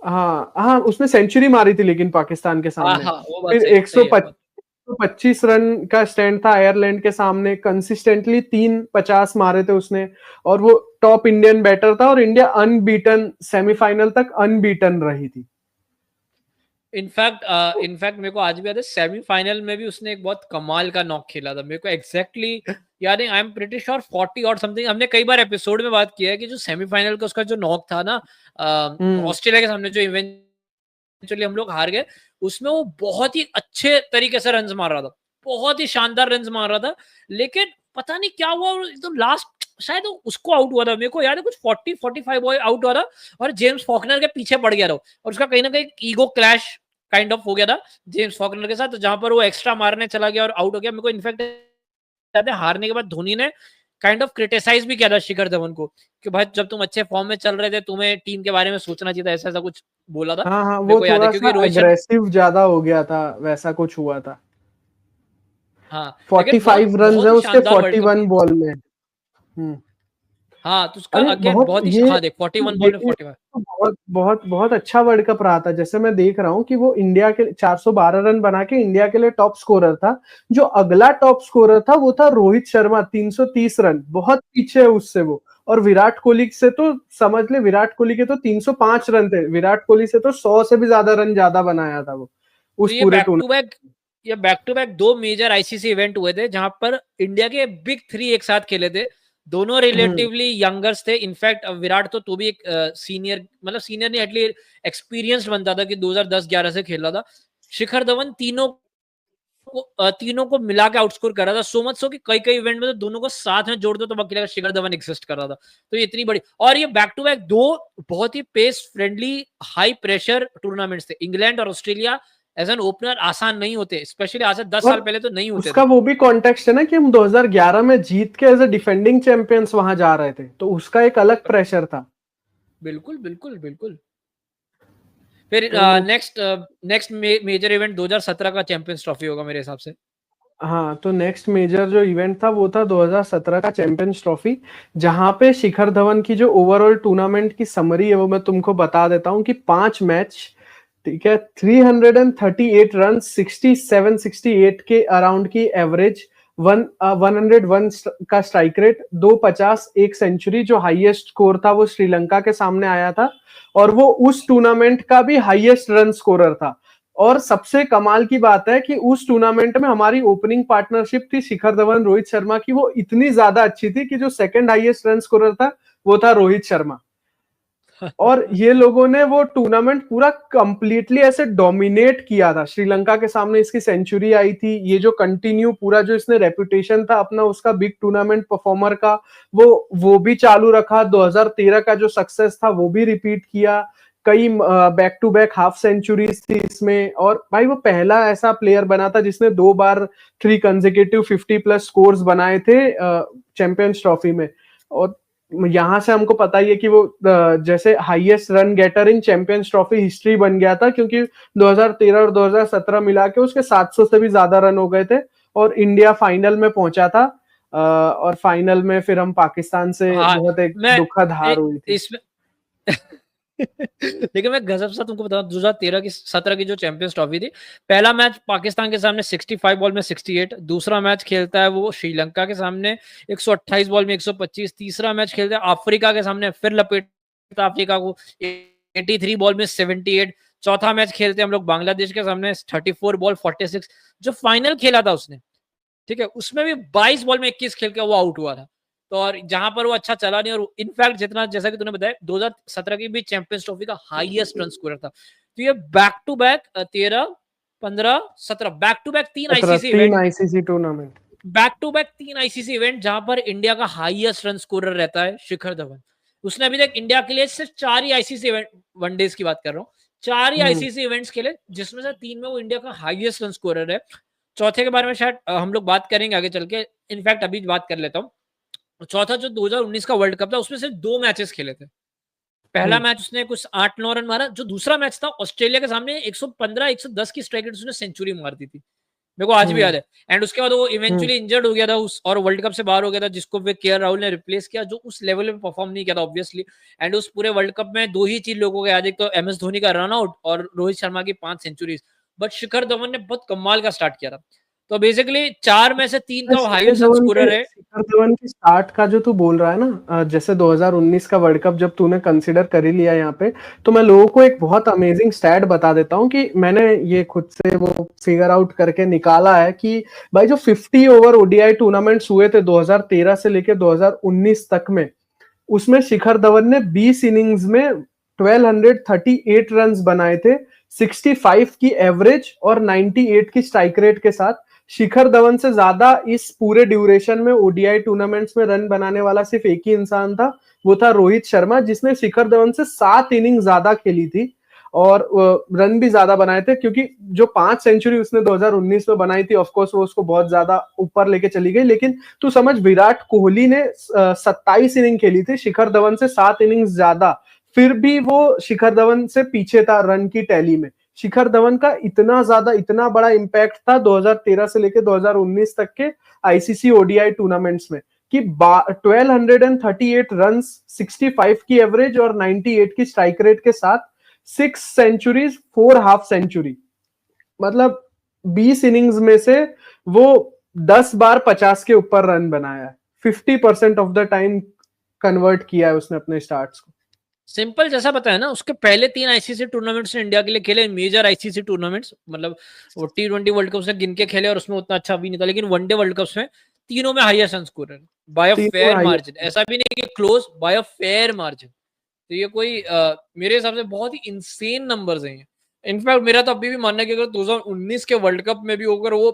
[SPEAKER 3] हाँ हाँ, उसने सेंचुरी मारी थी लेकिन पाकिस्तान के सामने।
[SPEAKER 1] वो बात
[SPEAKER 3] फिर
[SPEAKER 1] सही है,
[SPEAKER 3] 125 रन का स्टैंड था आयरलैंड के सामने, कंसिस्टेंटली 350 मारे थे उसने, और वो टॉप इंडियन बैटर था, और इंडिया अनबीटन, सेमीफाइनल तक अनबीटन रही थी।
[SPEAKER 1] इनफैक्ट मेरे को आज भी याद है, सेमीफाइनल में भी उसने एक बहुत कमाल का नॉक खेला था। मेरे को एग्जैक्टली याद है, आई एम प्रीटी श्योर 40 और समथिंग। हमने कई बार एपिसोड में बात किया है कि जो सेमीफाइनल का उसका जो नॉक था ना ऑस्ट्रेलिया के सामने, जो इवेंचुअली हम लोग हार गए, उसमें वो बहुत ही अच्छे तरीके से रन्स मार रहा था, बहुत ही शानदार रन्स मार रहा था, लेकिन पता नहीं क्या हुआ, एकदम लास्ट शायद उसको आउट हुआ था, मेरे को याद है कुछ 40-45 बॉय आउट हुआ था, और जेम्स फॉकनर के पीछे पड़ गया था, और उसका कहीं ना कहीं ईगो क्लैश काइंड ऑफ हो गया था जेम्स फॉकनर के साथ, जहां पर वो एक्स्ट्रा मारने चला गया और आउट हो गया। मेरे को इनफैक्ट याद है, हारने के बाद धोनी ने काइंड ऑफ क्रिटिसाइज भी किया था शिखर धवन को, कि भाई जब तुम अच्छे फॉर्म में चल रहे थे, तुम्हें टीम के बारे में सोचना चाहिए था, ऐसा ऐसा कुछ बोला था।
[SPEAKER 3] हाँ हाँ,
[SPEAKER 1] मेरे
[SPEAKER 3] वो
[SPEAKER 1] को याद है,
[SPEAKER 3] थोड़ा
[SPEAKER 1] क्योंकि
[SPEAKER 3] सा
[SPEAKER 1] रोहित शर्मा,
[SPEAKER 3] अग्रेसिव ज्यादा हो गया था, वैसा कुछ हुआ था।
[SPEAKER 1] हाँ लेकिन
[SPEAKER 3] 45 रन है
[SPEAKER 1] बहुत ही
[SPEAKER 3] उसके
[SPEAKER 1] शानदार वर्ल्ड कप।
[SPEAKER 3] 41 बॉल में।
[SPEAKER 1] हाँ तो उसका
[SPEAKER 3] अरे
[SPEAKER 1] अगेन
[SPEAKER 3] बहुत
[SPEAKER 1] बहुत ही,
[SPEAKER 3] ये
[SPEAKER 1] हाँ देख 41
[SPEAKER 3] ये
[SPEAKER 1] बॉल में 45।
[SPEAKER 3] तो बहुत बहुत बहुत अच्छा वर्ल्ड कप रहा था। जैसे मैं देख रहा हूँ कि वो इंडिया के 412 रन बना के इंडिया के लिए टॉप स्कोरर था। जो अगला टॉप स्कोरर था वो था रोहित शर्मा, 330 रन, बहुत पीछे है उससे वो। और विराट कोहली से तो समझ ले, विराट कोहली के तो 305 रन थे, विराट कोहली से तो 100 से भी ज्यादा रन ज्यादा बनाया था वो
[SPEAKER 1] तो
[SPEAKER 3] उस पूरे टूर्नामेंट।
[SPEAKER 1] ये back to back 2 major ICC event हुए थे, जहां पर इंडिया के बिग 3 एक साथ खेले थे, दोनों रिलेटिवली यंगर्स थे। इनफैक्ट विराट तो भी एक सीनियर, मतलब सीनियर नहीं, एटलीस्ट एक्सपीरियंस्ड बनता था, कि 2010-11 से खेल रहा था। शिखर धवन तीनों को मिला के आउटस्कोर कर रहा था, सो मच सो कि कई कई इवेंट में तो दोनों को साथ में जोड़ दो तो बाकी शिखर धवन एग्जिस्ट कर रहा था। तो ये इतनी बड़ी, और ये बैक टू बैक 2 बहुत ही pace friendly high pressure tournaments थे। इंग्लैंड और ऑस्ट्रेलिया एज एन ओपनर आसान नहीं होते, स्पेशली आज से 10 साल पहले तो नहीं होते
[SPEAKER 3] उसका वो भी कॉन्टेक्स्ट है ना कि हम 2011 में जीत के एज ए डिफेंडिंग चैंपियंस वहां जा रहे थे, तो उसका एक अलग प्रेशर था।
[SPEAKER 1] बिल्कुल बिल्कुल बिल्कुल। फिर
[SPEAKER 3] तो
[SPEAKER 1] नेक्स्ट मेजर इवेंट 2017 का चैंपियंस ट्रॉफी होगा मेरे हिसाब से।
[SPEAKER 3] हाँ, तो नेक्स्ट मेजर जो इवेंट था वो था 2017 का चैंपियंस ट्रॉफी, जहां पे शिखर धवन की जो ओवरऑल टूर्नामेंट की समरी है वो मैं तुमको बता देता हूँ कि 5 मैच, ठीक है, 338 रन, 67-68 के अराउंड की एवरेज, 101 का स्ट्राइक रेट, 250, एक सेंचुरी। जो हाईएस्ट स्कोर था वो श्रीलंका के सामने आया था, और वो उस टूर्नामेंट का भी हाईएस्ट रन स्कोरर था। और सबसे कमाल की बात है कि उस टूर्नामेंट में हमारी ओपनिंग पार्टनरशिप थी शिखर धवन रोहित शर्मा की, वो इतनी ज्यादा अच्छी थी कि जो सेकंड हाईएस्ट रन स्कोरर था वो था रोहित शर्मा। और ये लोगों ने वो टूर्नामेंट पूरा कंप्लीटली ऐसे डोमिनेट किया था। श्रीलंका के सामने इसकी सेंचुरी आई थी। ये जो कंटिन्यू पूरा जो इसने रेपुटेशन था अपना उसका बिग टूर्नामेंट परफॉर्मर का, वो भी चालू रखा। 2013 का जो सक्सेस था वो भी रिपीट किया। कई back to back half centuries थी इसमें। और भाई वो पहला ऐसा प्लेयर बना था जिसने 2 बार 3 कंसेक्यूटिव 50+ स्कोर्स बनाए थे चैंपियंस ट्रॉफी में। और यहां से हमको पता ही है कि वो जैसे हाईएस्ट रन गेटर इन चैंपियंस ट्रॉफी हिस्ट्री बन गया था, क्योंकि 2013 और 2017 मिला के उसके 700 से भी ज्यादा रन हो गए थे। और इंडिया फाइनल में पहुंचा था, और फाइनल में फिर हम पाकिस्तान से बहुत एक दुखद हार हुई थी
[SPEAKER 1] इसमें। लेकिन मैं गजब सा तुमको बताऊं, 2013 की 17 की जो चैंपियंस ट्रॉफी थी, पहला मैच पाकिस्तान के सामने 65 बॉल में 68, दूसरा मैच खेलता है वो श्रीलंका के सामने 128 बॉल में 125, तीसरा मैच खेलता है अफ्रीका के सामने, फिर लपेटता अफ्रीका को 83 बॉल में 78। चौथा मैच खेलते हम लोग बांग्लादेश के सामने, 34 बॉल 46। जो फाइनल खेला था उसने, ठीक है, उसमें भी 22 बॉल में 21 खेल के वो आउट हुआ था। तो और जहां पर वो अच्छा चला नहीं, और इनफैक्ट जितना, जैसा कि तूने बताया, 2017 की भी चैंपियंस ट्रॉफी का हाईएस्ट रन स्कोरर था। तो ये back to back 13, 15, 17 back to back तीन आईसीसी
[SPEAKER 3] तीन
[SPEAKER 1] event,
[SPEAKER 3] ICC tournament,
[SPEAKER 1] back to back तीन आईसीसी इवेंट जहां पर इंडिया का हाईएस्ट रन स्कोरर रहता है शिखर धवन। उसने अभी तक इंडिया के लिए सिर्फ 4 ही आईसीसी इवेंट, वनडेज की बात कर रहा हूँ, 4 ही आईसीसी इवेंट्स खेले, जिसमें से 3 में वो इंडिया का हाईएस्ट रन स्कोरर है। चौथे के बारे में शायद हम लोग बात करेंगे आगे चल के, इनफैक्ट अभी बात कर लेता हूँ। चौथा जो 2019 का वर्ल्ड कप था, उसमें सिर्फ 2 मैचेस खेले थे। पहला मैच उसने कुछ 8-9 रन मारा। जो दूसरा मैच था ऑस्ट्रेलिया के सामने, 115 110 की स्ट्राइक रेट उसने सेंचुरी मार दी थी, मेरे को आज भी याद है। एंड उसके बाद वो इवेंचुअली इंजर्ड हो गया था उस, और वर्ल्ड कप से बाहर हो गया था, जिसको फिर केएल राहुल ने रिप्लेस किया, जो उस लेवल में परफॉर्म नहीं किया था ऑब्वियसली। एंड उस पूरे वर्ल्ड कप में 2 ही चीज लोगों को याद है, एक तो एमएस धोनी का रन आउट और रोहित शर्मा की 5 सेंचुरीज। बट शिखर धवन ने बहुत कमाल का स्टार्ट किया था। तो बेसिकली 4 में से 3 का हाईएस्ट रन स्कोरर है।
[SPEAKER 3] शिखर धवन की स्टार्ट का जो तू बोल रहा है ना, जैसे 2019 का वर्ल्ड कप जब तूने कंसीडर कर ही लिया यहाँ पे, तो मैं लोगों को एक बहुत अमेजिंग स्टैट बता देता हूँ कि मैंने ये खुद से वो फिगर आउट करके निकाला है कि भाई जो 50 ओवर ओडीआई टूर्नामेंट्स हुए थे 2013 से लेके 2019 तक में, उसमें शिखर धवन ने 20 इनिंग्स में 1238 रन्स बनाए थे, 65 की एवरेज और 98 की स्ट्राइक रेट के साथ। शिखर धवन से ज्यादा इस पूरे ड्यूरेशन में ओडीआई टूर्नामेंट्स में रन बनाने वाला सिर्फ एक ही इंसान था, वो था रोहित शर्मा, जिसने शिखर धवन से 7 इनिंग ज्यादा खेली थी और रन भी ज्यादा बनाए थे, क्योंकि जो 5 सेंचुरी उसने 2019 में बनाई थी, ऑफ कोर्स वो उसको बहुत ज्यादा ऊपर लेके चली गई। लेकिन तू समझ, विराट कोहली ने 27 इनिंग खेली थी, शिखर धवन से 7 इनिंग्स ज्यादा, फिर भी वो शिखर धवन से पीछे था रन की टैली में। शिखर धवन का इतना ज्यादा, इतना बड़ा इंपैक्ट था 2013 से लेके 2019 तक के आईसीसी ओडीआई टूर्नामेंट्स में कि 1238 रन, 65 की एवरेज और 98 की स्ट्राइक रेट के साथ 6 सेंचुरीज, 4 हाफ सेंचुरी, मतलब 20 इनिंग्स में से वो 10 बार 50 के ऊपर रन बनाया है, 50% ऑफ द टाइम कन्वर्ट किया है उसने अपने स्टार्ट्स को।
[SPEAKER 1] सिंपल जैसा बताया ना, उसके पहले 3 आईसीसी टूर्नामेंट्स ने इंडिया के लिए खेले, मेजर आईसीसी टूर्नामेंट्स, मतलब वो T20 वर्ल्ड कप से गिन के खेले और उसमें उतना अच्छा भी नहीं था, लेकिन वनडे वर्ल्ड कप में तीनों में highest run scorer by a fair margin, ऐसा भी नहीं कि close, by a fair margin. तो ये कोई मेरे हिसाब से बहुत ही इंसेन नंबर्स हैं। इनफैक्ट मेरा तो अभी भी मानना है कि अगर 2019 के वर्ल्ड कप में भी अगर वो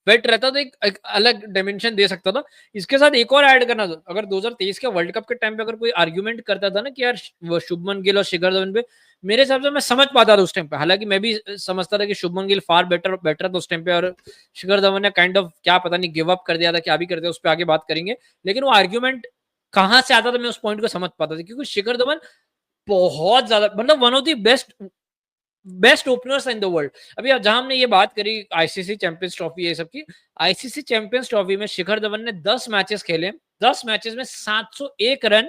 [SPEAKER 1] फिट रहता तो एक अलग डायमेंशन दे सकता था। इसके साथ एक और ऐड करना, अगर 2023 के वर्ल्ड कप के टाइम पे अगर कोई आर्ग्यूमेंट करता था ना कि यार वो शुभमन गिल और शिखर धवन पे, मेरे हिसाब से मैं समझ पाता था उस टाइम पे। हालांकि मैं भी समझता था कि शुभमन गिल फार बेटर था उस टाइम पे, और शिखर धवन ने काइंड ऑफ क्या पता नहीं गिव अप कर दिया था, क्या भी कर दिया, उस पर आगे बात करेंगे। लेकिन वो आर्ग्यूमेंट कहाँ से आता था, मैं उस पॉइंट को समझ पाता था, क्योंकि शिखर धवन बहुत ज्यादा, मतलब one of the best openers in the world. अभी जहां हमने ये बात करी आईसीसी चैंपियंस ट्रॉफी ये सब की, आईसीसी चैंपियंस ट्रॉफी में शिखर धवन ने 10 मैचेस खेले, 10 मैचेस में 701 रन,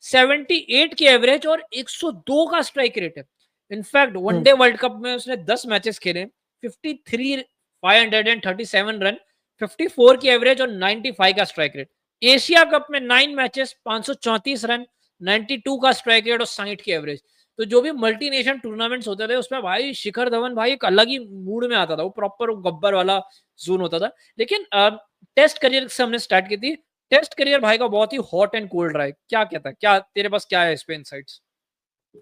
[SPEAKER 1] 78 की एवरेज और 102 का स्ट्राइक रेट है। इनफैक्ट वनडे वर्ल्ड कप में उसने 10 मैचेस खेले, 53 537 रन, 54 की एवरेज और 95 का स्ट्राइक रेट। एशिया कप में 9 मैचेस, 534 रन, 92 का स्ट्राइक रेट और 60 की एवरेज। तो जो भी मल्टीनेशनल टूर्नामेंट्स होते थे उसमें भाई शिखर धवन भाई एक अलग ही मूड में आता था, वो प्रॉपर गब्बर वाला जोन होता था। लेकिन टेस्ट करियर से हमने स्टार्ट की थी, टेस्ट करियर भाई का बहुत ही हॉट एंड कोल्ड रहा है। क्या कहता है, क्या तेरे पास क्या है इस पे इनसाइट्स?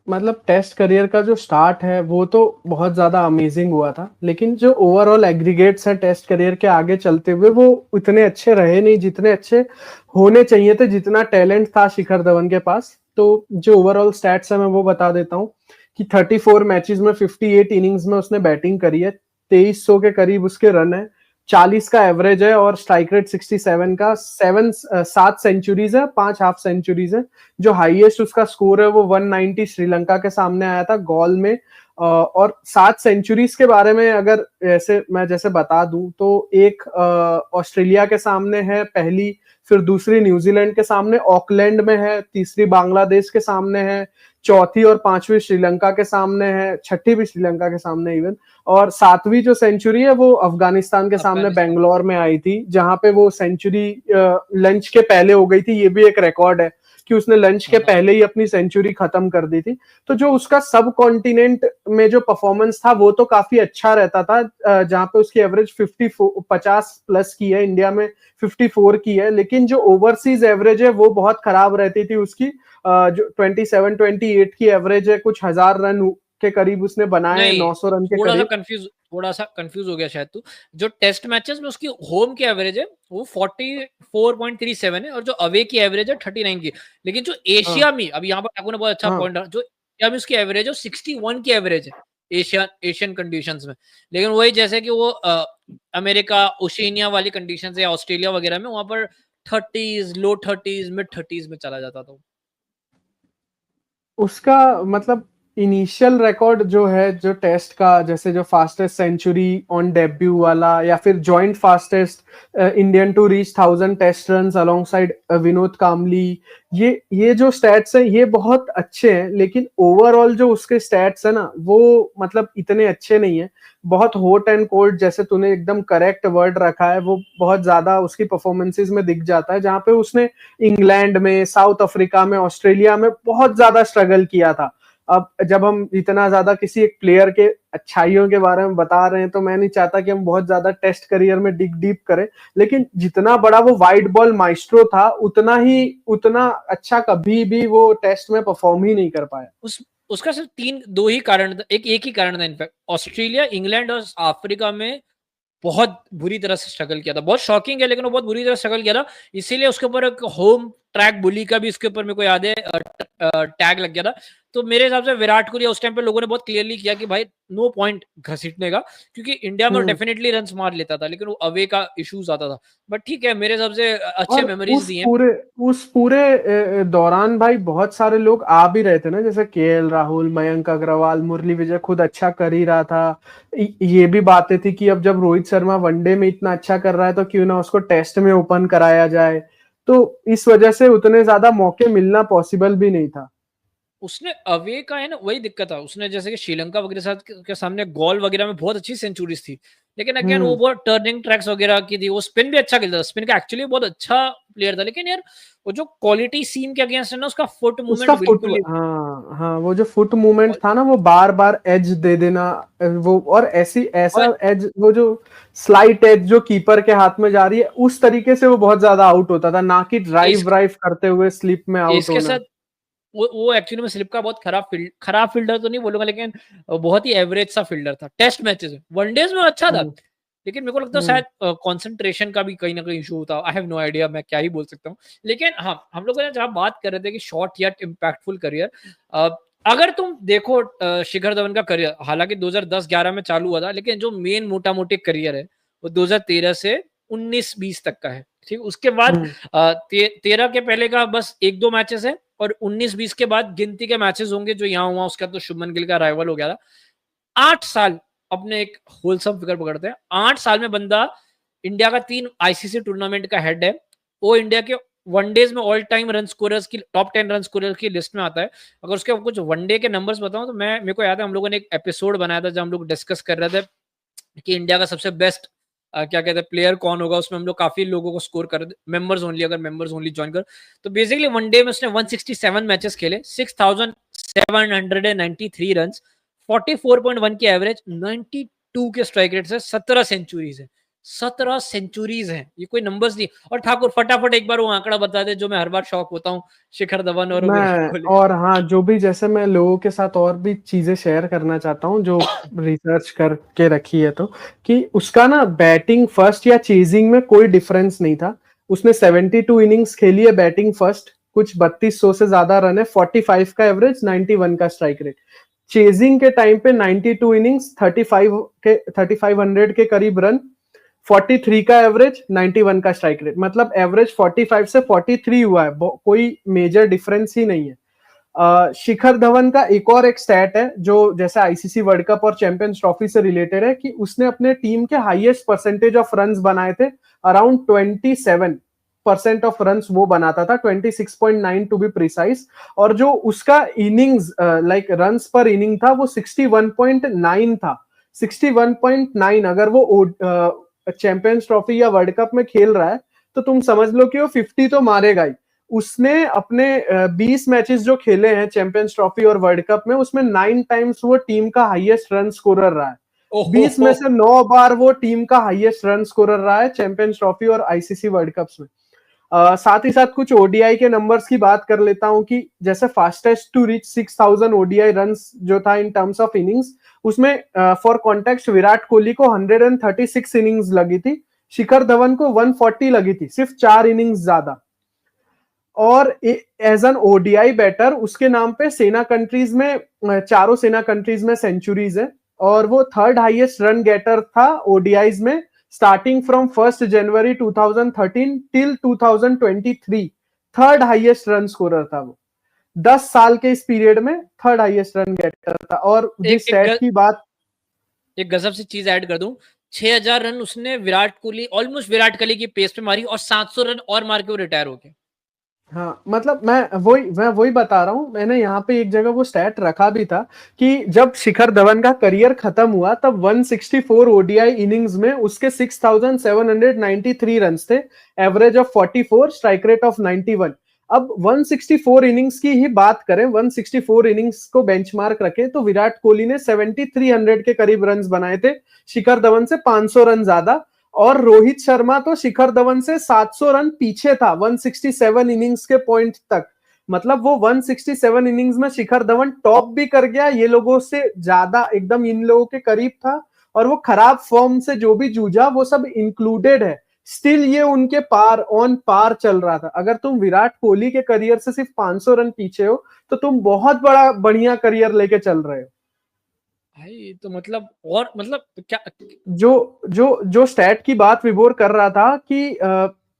[SPEAKER 3] मतलब टेस्ट करियर का जो स्टार्ट है वो तो बहुत ज्यादा अमेजिंग हुआ था, लेकिन जो ओवरऑल एग्रीगेट्स है टेस्ट करियर के आगे चलते हुए वो उतने अच्छे रहे नहीं जितने अच्छे होने चाहिए थे, जितना टैलेंट था शिखर धवन के पास। तो जो ओवरऑल स्टैट्स है मैं वो बता देता हूँ कि 34 मैचेस में 58 इनिंग्स में उसने बैटिंग करी है, 2300 के करीब उसके रन है, 40 का एवरेज है और स्ट्राइक रेट 67 का, 7 सेंचुरीज है, 5 हाफ सेंचुरीज है। जो हाईएस्ट उसका स्कोर है वो 190 श्रीलंका के सामने आया था गॉल में। और 7 सेंचुरीज के बारे में अगर ऐसे मैं जैसे बता दूं तो एक ऑस्ट्रेलिया के सामने है पहली, फिर दूसरी न्यूजीलैंड के सामने ऑकलैंड में है, तीसरी बांग्लादेश के सामने है, चौथी और पांचवी श्रीलंका के सामने है, छठी भी श्रीलंका के सामने इवन, और 7वीं जो सेंचुरी है वो अफगानिस्तान के सामने बेंगलोर में आई थी, जहां पे वो सेंचुरी लंच के पहले हो गई थी। ये भी एक रिकॉर्ड है कि उसने लंच के पहले ही अपनी सेंचुरी खत्म कर दी थी। तो जो उसका सब कॉन्टिनेंट में जो परफॉर्मेंस था वो तो काफी अच्छा रहता था, जहां पे उसकी एवरेज 50 प्लस की है, इंडिया में 54 की है, लेकिन जो ओवरसीज एवरेज है वो बहुत खराब रहती थी उसकी। जो 27-28 की एवरेज है, कुछ 1000 रन के करीब उसने बनाए हैं,
[SPEAKER 1] नहीं
[SPEAKER 3] 900 रन के
[SPEAKER 1] थोड़ा सा
[SPEAKER 3] करीब।
[SPEAKER 1] कंफ्यूज थोड़ा सा कंफ्यूज हो गया शायद तू। जो टेस्ट मैचेस में उसकी होम की एवरेज है वो 44.37 है और जो अवे की एवरेज है 39 की। लेकिन जो
[SPEAKER 3] हाँ
[SPEAKER 1] एशिया में, अभी यहाँ पर ठाकुर ने बहुत अच्छा
[SPEAKER 3] हाँ
[SPEAKER 1] पॉइंट, जो एशिया में उसकी एवरेज है 61 की एवरेज है एशियन कंडीशंस में। लेकिन वही जैसे कि वो अमेरिका ओशिनिया वाली कंडीशन या ऑस्ट्रेलिया वगैरह में वहां पर 30s लो 30s मिड 30s में चला जाता था।
[SPEAKER 3] उसका मतलब इनिशियल रिकॉर्ड जो है, जो टेस्ट का, जैसे जो फास्टेस्ट सेंचुरी ऑन डेब्यू वाला, या फिर joint fastest Indian to reach 1000 test runs alongside Vinod Kambli, ये जो स्टैट्स हैं ये बहुत अच्छे हैं, लेकिन ओवरऑल जो उसके स्टैट्स है ना वो मतलब इतने अच्छे नहीं है। बहुत हॉट एंड कोल्ड, जैसे तूने एकदम करेक्ट वर्ड रखा है, वो बहुत ज्यादा उसकी परफॉर्मेंसेस में दिख जाता है, जहां पे उसने इंग्लैंड में, साउथ अफ्रीका में, ऑस्ट्रेलिया में बहुत ज्यादा स्ट्रगल किया था। अब जब हम इतना ज्यादा किसी एक प्लेयर के अच्छाइयों के बारे में बता रहे हैं तो मैं नहीं चाहता कि हम बहुत ज्यादा टेस्ट करियर में डिग डीप करें, लेकिन जितना बड़ा वो वाइड बॉल माइस्ट्रो था उतना अच्छा कभी भी वो टेस्ट में परफॉर्म ही नहीं कर पाया।
[SPEAKER 1] उसका सिर्फ दो ही कारण था, एक ही कारण था इनफैक्ट। ऑस्ट्रेलिया, इंग्लैंड और अफ्रीका में बहुत बुरी तरह से स्ट्रगल किया था। बहुत शॉकिंग है, लेकिन वो बहुत बुरी तरह स्ट्रगल किया था। इसीलिए उसके ऊपर एक होम ट्रैक बुली का भी उसके ऊपर मेरे को याद है टैग लग गया था। तो मेरे हिसाब से विराट कोहली उस टाइम पे लोगों ने बहुत क्लियरली किया कि भाई नो पॉइंट घसीटने का, क्योंकि इंडिया में डेफिनेटली रन्स मार लेता था, लेकिन वो अवे का इश्यूज आता था। बट ठीक है, मेरे हिसाब से अच्छे
[SPEAKER 3] और
[SPEAKER 1] मेमोरीज
[SPEAKER 3] उस
[SPEAKER 1] दिए।
[SPEAKER 3] पूरे उस पूरे दौरान भाई बहुत सारे लोग आ भी रहे थे ना, जैसे केएल राहुल, मयंक अग्रवाल, मुरली विजय खुद अच्छा कर ही रहा था। ये भी बातें थी कि अब जब रोहित शर्मा वनडे में इतना अच्छा कर रहा है तो क्यों ना उसको टेस्ट में ओपन कराया जाए। तो इस वजह से उतने ज्यादा मौके मिलना पॉसिबल भी नहीं था।
[SPEAKER 1] उसने अवे का है ना, वही दिक्कत था। उसने जैसे कि श्रीलंका वगैरह साथ के सामने गोल वगैरह में बहुत अच्छी सेंचुरीज थी, लेकिन अगेन वो
[SPEAKER 3] हम्म
[SPEAKER 1] बहुत टर्निंग ट्रैक्स वगैरह की थी। वो स्पिन भी अच्छा खेलता था, स्पिन का एक्चुअली बहुत अच्छा प्लेयर था, लेकिन यार वो जो क्वालिटी सीम के अगेंस्ट है ना, उसका फुट
[SPEAKER 3] उसका
[SPEAKER 1] मूवमेंट
[SPEAKER 3] फुट,
[SPEAKER 1] बिल्कुल नहीं।
[SPEAKER 3] हाँ हाँ, वो जो फुट मूवमेंट
[SPEAKER 1] और,
[SPEAKER 3] था ना, वो बार बार एज दे देना, वो और ऐसा
[SPEAKER 1] और
[SPEAKER 3] एज, वो जो स्लाइट एज जो कीपर के हाथ में जा रही है उस तरीके से वो बहुत ज्यादा आउट होता था, ना कि
[SPEAKER 1] इस,
[SPEAKER 3] ड्राइव ड्राइव करते हुए स्लिप में आउट
[SPEAKER 1] इसके
[SPEAKER 3] होना।
[SPEAKER 1] साथ वो एक्चुअली में स्लिप का बहुत खराब फील्डर तो नहीं बोलूंगा, लेकिन बहुत ही एवरेज सा फील्डर था टेस्ट मैचेस में। वनडेज में अच्छा था,
[SPEAKER 3] हम्म
[SPEAKER 1] लेकिन मेरे को लगता है
[SPEAKER 3] हम्म
[SPEAKER 1] शायद कंसंट्रेशन का भी कहीं ना कहीं इशू होता। आई हैव नो आइडिया, मैं क्या ही बोल सकता हूँ। लेकिन हाँ, हम लोग ने जहाँ बात कर रहे थे कि शॉर्ट यट इम्पैक्टफुल करियर, अगर तुम देखो शिखर धवन का करियर हालांकि 2010-11 में चालू हुआ था, लेकिन जो मेन मोटा मोटी करियर है वो 2013 से 19-20 तक का है। ठीक, उसके बाद
[SPEAKER 3] हम्म
[SPEAKER 1] 13 के पहले का बस 1-2 मैचेस है, और 19-20 के बाद गिनती के मैचेस होंगे जो यहाँ हुआ। उसका तो शुभमन गिल का राइवल हो गया था। 8 साल, अपने एक होलसम फिगर पकड़ते हैं, 8 साल में बंदा इंडिया का 3 आईसीसी टूर्नामेंट का हेड है। वो इंडिया के वनडेज में ऑल टाइम रन स्कोरर्स की टॉप 10 रन स्कोरर की लिस्ट में आता है। अगर उसके कुछ वनडे के नंबर्स बताऊं तो मेरे को याद है हम लोगों ने एक एपिसोड बनाया था जब हम लोग डिस्कस कर रहे थे कि इंडिया का सबसे बेस्ट क्या कहते हैं प्लेयर कौन होगा। उसमें हम लोग काफी लोगों को स्कोर कर मेंबर्स ओनली, अगर मेंबर्स ओनली ज्वाइन कर। तो बेसिकली वनडे में उसने 167 मैचेस खेले, 6793 रन, 44.1 की एवरेज, 92 के स्ट्राइक रेट से, 17 सेंचुरीज है। 17 सेंचुरीज हैं, ये कोई नंबर्स नहीं। और ठाकुर फटाफट एक बार वो आंकड़ा बता दे जो मैं हर बार शॉक होता हूँ, शिखर धवन और विराट
[SPEAKER 3] मैं
[SPEAKER 1] कोहली।
[SPEAKER 3] और हाँ, जो भी, जैसे मैं लोगों के साथ और भी चीजें शेयर करना चाहता हूँ जो रिसर्च करके रखी है, तो कि उसका ना बैटिंग फर्स्ट या चेजिंग में कोई डिफरेंस नहीं था। उसने 72 इनिंग्स खेली है बैटिंग फर्स्ट, कुछ 3200 से ज्यादा रन है, 45 का एवरेज, 91 का स्ट्राइक रेट। चेजिंग के टाइम पे 92 इनिंग्स, 3500 के करीब रन, 43 का एवरेज, 91 का स्ट्राइक रेट, मतलब एवरेज 45 से 43 हुआ है, कोई मेजर डिफरेंस ही नहीं है। शिखर धवन का एक स्टैट है जो जैसे आईसीसी वर्ल्ड कप और चैंपियंस ट्रॉफी से रिलेटेड है, कि उसने अपने टीम के हाईएस्ट परसेंटेज ऑफ रन्स बनाए थे, अराउंड 27% ऑफ रन्स वो बनाता था, 26.9 टू बी प्रिसाइज। और जो उसका इनिंग्स लाइक रन्स पर इनिंग था वो 61.9 था। 61.9, अगर वो चैंपियंस ट्रॉफी या वर्ल्ड कप में खेल रहा है तो तुम समझ लो कि वो 50 तो मारेगा ही। उसने अपने 20 मैचेस जो खेले हैं चैंपियंस ट्रॉफी और वर्ल्ड कप में, उसमें 9 टाइम्स वो टीम का हाईएस्ट रन स्कोरर रहा है। 20 में से 9 बार वो टीम का हाईएस्ट रन स्कोरर रहा है चैंपियंस ट्रॉफी और आईसीसी वर्ल्ड कप्स में। साथ ही साथ कुछ ओडीआई के नंबर्स की बात कर लेता हूं कि जैसे fastest to reach 6000 ODI runs जो था इन टर्म्स ऑफ इनिंग्स, उसमें फॉर कॉन्टेक्स्ट विराट कोहली को 136 इनिंग्स लगी थी, शिखर धवन को 140 लगी थी, सिर्फ 4 इनिंग्स ज्यादा। और एज एन ओडीआई बैटर उसके नाम पे सेना कंट्रीज में, चारों सेना कंट्रीज में सेंचुरीज है, और वो थर्ड हाईएस्ट रन गेटर था ओडीआईज में starting from 1 January 2013 till 2023। Third highest run scorer था वो, 10 साल के इस पीरियड में थर्ड हाईएस्ट रन गेटर था। और जिस सेट की बात,
[SPEAKER 1] एक गजब से चीज ऐड कर दूं, 6000 रन उसने विराट कोहली, ऑलमोस्ट विराट कोहली की पेस पे मारी, और 700 रन और मार के वो रिटायर हो गए।
[SPEAKER 3] हाँ मतलब मैं वही बता रहा हूँ, मैंने यहाँ पे एक जगह वो स्टैट रखा भी था कि जब शिखर धवन का करियर खत्म हुआ तब 164 ओडीआई इनिंग्स में उसके 6793 रन थे, average of 44, strike rate of 91। अब 164 इनिंग्स की ही बात करें, 164 इनिंग्स को बेंचमार्क रखें तो विराट कोहली ने 7300 के करीब रन बनाए थे, शिखर धवन से 500 रन ज्यादा, और रोहित शर्मा तो शिखर धवन से 700 रन पीछे था 167 इनिंग्स के पॉइंट तक। मतलब वो 167 इनिंग्स में शिखर धवन टॉप भी कर गया, ये लोगों से ज्यादा एकदम इन लोगों के करीब था, और वो खराब फॉर्म से जो भी जूझा वो सब इंक्लूडेड है, स्टिल ये उनके पार ऑन पार चल रहा था। अगर तुम विराट कोहली के करियर से सिर्फ 500 रन पीछे हो तो तुम बहुत बड़ा बढ़िया करियर लेके चल रहे हो
[SPEAKER 1] भाई। तो मतलब, और मतलब क्या,
[SPEAKER 3] जो स्टैट की बात विभोर कर रहा था कि